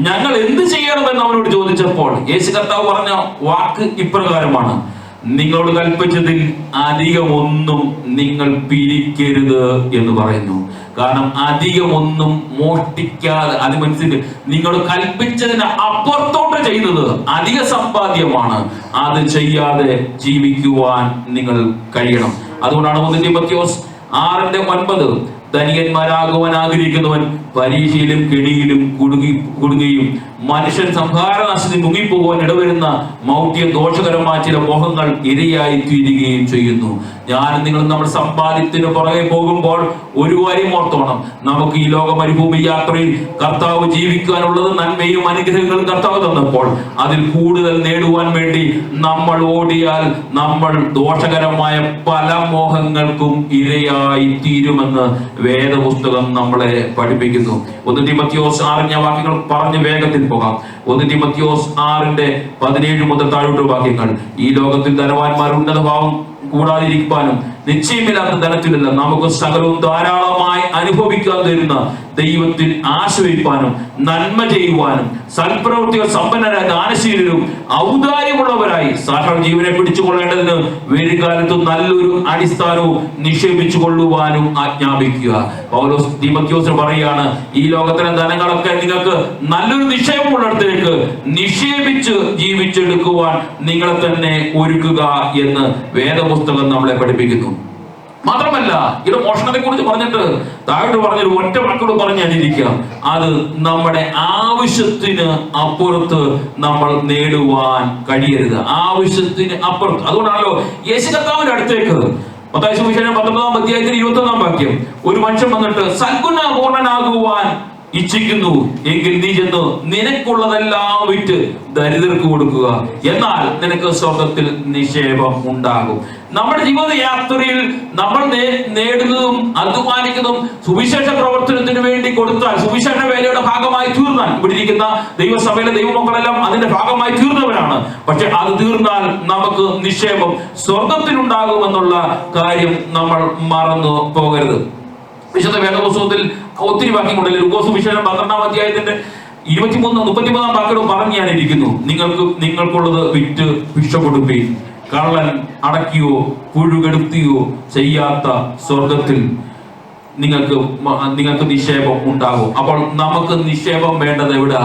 ഞങ്ങൾ എന്ത് ചെയ്യണമെന്ന് അവനോട് ചോദിച്ചപ്പോൾ യേശു കർത്താവ് പറഞ്ഞ വാക്ക് ഇപ്രകാരമാണ്: നിങ്ങളോട് കൽപ്പിച്ചതിൽ അധികമൊന്നും നിങ്ങൾ പിരിക്കരുത് എന്ന് പറയുന്നു. കാരണം അധികമൊന്നും മോഷ്ടിക്കാതെ, അത് മനസ്സിലാക്കി, നിങ്ങൾ കൽപ്പിച്ചതിന് അപ്പുറത്തോട്ട് ചെയ്തത് അധിക സമ്പാദ്യമാണ്. അത് ചെയ്യാതെ ജീവിക്കുവാൻ നിങ്ങൾ കഴിയണം. അതുകൊണ്ടാണ് 1 തിമോഥെയോസ് 6:9 ധനികന്മാരാകുവാൻ ആഗ്രഹിക്കുന്നവൻ പരീക്ഷയിലും കെണിയിലും കുടുങ്ങുകയും മനുഷ്യൻ സംഹാരനാശത്തിൽ മുങ്ങിപ്പോകുവാൻ ഇടവരുന്ന മൗഢ്യ ദോഷകരമായ ചില മോഹങ്ങൾ ഇരയായി തീരുകയും ചെയ്യുന്നു. ഞാനും നിങ്ങൾ നമ്മുടെ സമ്പാദ്യത്തിന് പുറകെ പോകുമ്പോൾ ഒരു കാര്യം ഓർത്തോണം: നമുക്ക് ഈ ലോക മരുഭൂമി യാത്രയിൽ കർത്താവ് ജീവിക്കാനുള്ളത് നന്മയും അനുഗ്രഹങ്ങളും കർത്താവ് തന്നപ്പോൾ അതിൽ കൂടുതൽ നേടുവാൻ വേണ്ടി നമ്മൾ ഓടിയാൽ നമ്മൾ ദോഷകരമായ പല മോഹങ്ങൾക്കും ഇരയായി തീരുമെന്ന് വേദപുസ്തകം നമ്മളെ പഠിപ്പിക്കുന്നു. 1 തിമോഥെയോസ് 6 വാക്യങ്ങൾ പറഞ്ഞ് വേഗത്തിൽ പോകാം. 1 തിമോഥെയോസ് 6:17 മുതൽ താഴോട്ട് വാക്യങ്ങൾ. ഈ ലോകത്തിൽ ധനവാന്മാർ ഉന്നത ഭാവം കൂടാതിരിക്കാനും നിശ്ചയമില്ലാത്ത ധനത്തിലല്ല, നമുക്ക് സകലവും ധാരാളമായി അനുഭവിക്കാൻ തരുന്ന ദൈവത്തിൽ ആശ്രയിപ്പാനും നന്മ ചെയ്യുവാനും സൽപ്രവൃത്തികൾ സമ്പന്നരായ ദാനശീലരും ഔദാര്യമുള്ളവരായി സാക്ഷാൽ ജീവനെ പിടിച്ചുകൊള്ളേണ്ടതിന് വരുംകാലത്ത് നല്ലൊരു അടിസ്ഥാനവും നിക്ഷേപിച്ചു കൊള്ളുവാനും ആജ്ഞാപിക്കുക. പൗലോസ് തിമോഥെയോസിന് പറയുകയാണ്, ഈ ലോകത്തിലെ ധനങ്ങളൊക്കെ നിങ്ങൾക്ക് നല്ലൊരു നിക്ഷേപമുള്ളിടത്തേക്ക് നിക്ഷേപിച്ച് ജീവിച്ചെടുക്കുവാൻ നിങ്ങളെ തന്നെ ഒരുക്കുക എന്ന് വേദപുസ്തകം നമ്മളെ പഠിപ്പിക്കുന്നു. മാത്രമല്ല, ഇത് മോഷണത്തെ കുറിച്ച് പറഞ്ഞിട്ട് താഴോട്ട് പറഞ്ഞൊരു ഒറ്റ വാക്കോട് പറഞ്ഞ് അനുകരിക്കാം: അത് നമ്മുടെ ആവശ്യത്തിന് അപ്പുറത്ത് നമ്മൾ നേടുവാൻ കഴിയരുത്. ആവശ്യത്തിന് അപ്പുറത്ത്. അതുകൊണ്ടാണല്ലോ യേശു കർത്താവിന്റെ അടുത്തേക്ക് മത്തായി സുവിശേഷം 19-ാം അധ്യായത്തിൽ 21-ാം വാക്യം ഒരു മനുഷ്യൻ വന്നിട്ട് സൽഗുണപൂർണനാകുവാൻ ഇച്ഛിക്കുന്നു എങ്കിൽ നീ ചെന്ന് നിനക്കുള്ളതെല്ലാം വിറ്റ് ദരിദ്രർക്ക് കൊടുക്കുക, എന്നാൽ നിനക്ക് സ്വർഗത്തിൽ നിക്ഷേപം ഉണ്ടാകും. നമ്മുടെ ജീവിത യാത്രയിൽ നമ്മൾ നേടുന്നതും അധ്വാനിക്കുന്നതും സുവിശേഷ പ്രവർത്തനത്തിന് വേണ്ടി കൊടുത്താൽ, സുവിശേഷ വേലയുടെ ഭാഗമായി തീർന്നാൽ, ഇവിടെ ഇരിക്കുന്ന ദൈവസഭയിലെ ദൈവമക്കളെല്ലാം അതിന്റെ ഭാഗമായി തീർന്നവരാണ്. പക്ഷെ അത് തീർന്നാൽ നമുക്ക് നിക്ഷേപം സ്വർഗത്തിലുണ്ടാകുമെന്നുള്ള കാര്യം നമ്മൾ മറന്നു പോകരുത്. വിശുദ്ധ വേദപുസ്തകത്തിൽ ഒത്തിരി വാക്യങ്ങളുണ്ട്. ലൂക്കോസ് സുവിശേഷം 12-ാം അധ്യായത്തിന്റെ 23-33-ാം വാക്യം പറഞ്ഞു ഞാനിരിക്കുന്നു: നിങ്ങൾക്കുള്ളത് വിറ്റ് ഭിക്ഷ കൊടുപ്പീൻ, കള്ളൻ അടക്കിയോ പുഴുകെടുത്തിയോ ചെയ്യാത്ത സ്വർഗത്തിൽ നിങ്ങൾക്ക് നിക്ഷേപം ഉണ്ടാകും. അപ്പോൾ നമുക്ക് നിക്ഷേപം വേണ്ടത് എവിടാ?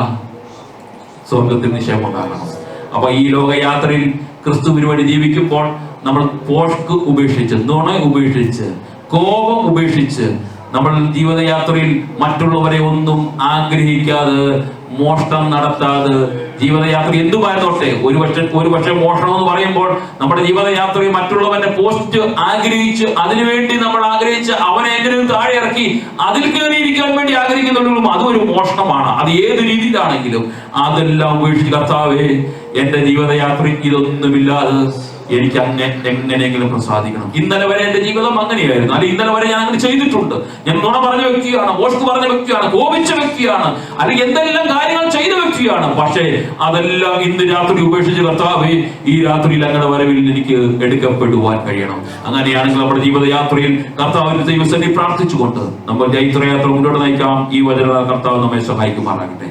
സ്വർഗത്തിൽ നിക്ഷേപം ഉണ്ടാകണം. അപ്പൊ ഈ ലോകയാത്രയിൽ ക്രിസ്തുവിന് വേണ്ടി ജീവിക്കുമ്പോൾ നമ്മൾ പോഷ്ക് ഉപേക്ഷിച്ച്, നുണ ഉപേക്ഷിച്ച്, കോപം ഉപേക്ഷിച്ച്, നമ്മൾ ജീവിതയാത്രയിൽ മറ്റുള്ളവരെ ഒന്നും ആഗ്രഹിക്കാതെ, മോഷണം നടത്താതെ, ജീവിതയാത്ര എന്തുമായിരുന്നോട്ടെ, ഒരു പക്ഷേ മോഷണം എന്ന് പറയുമ്പോൾ നമ്മുടെ ജീവിതയാത്രയിൽ മറ്റുള്ളവന്റെ പോസ്റ്റ് ആഗ്രഹിച്ച്, അതിനുവേണ്ടി നമ്മൾ ആഗ്രഹിച്ച് അവനെ എങ്ങനെയും താഴെ ഇറക്കി അതിൽ കയറിയിരിക്കാൻ വേണ്ടി ആഗ്രഹിക്കുന്നുണ്ടെങ്കിലും അതൊരു മോഷണമാണ്. അത് ഏത് രീതിയിലാണെങ്കിലും അതെല്ലാം ഉപേക്ഷിച്ച്, കർത്താവേ, എന്റെ ജീവിതയാത്രയിൽ ഇതൊന്നുമില്ലാതെ എനിക്ക് എങ്ങനെയെങ്കിലും പ്രസാദിക്കണം. ഇന്നലെ വരെ എന്റെ ജീവിതം അങ്ങനെയായിരുന്നു, അല്ലെങ്കിൽ ഇന്നലെ വരെ ഞാൻ അങ്ങനെ ചെയ്തിട്ടുണ്ട്, ഞാൻ നുണ പറഞ്ഞ വ്യക്തിയാണ്, മോഷ്ക്ക് പറഞ്ഞ വ്യക്തിയാണ്, കോപിച്ച വ്യക്തിയാണ്, അല്ലെങ്കിൽ എന്തെല്ലാം കാര്യങ്ങൾ ചെയ്ത വ്യക്തിയാണ്. പക്ഷേ അതെല്ലാം ഇന്ന് രാത്രി ഉപേക്ഷിച്ച്, കർത്താവേ, ഈ രാത്രിയിൽ അങ്ങനെ വരവിൽ എനിക്ക് എടുക്കപ്പെടുവാൻ കഴിയണം. അങ്ങനെയാണെങ്കിൽ നമ്മുടെ ജീവിതയാത്രയിൽ കർത്താവിന്റെ ദൈവസന്നിധി പ്രാർത്ഥിച്ചുകൊണ്ട് നമ്മൾ ജൈത്രയാത്ര മുന്നോട്ട് നയിക്കാം. ഈ വചന കർത്താവ് നമ്മെ സഹായിക്കുമാറാകട്ടെ.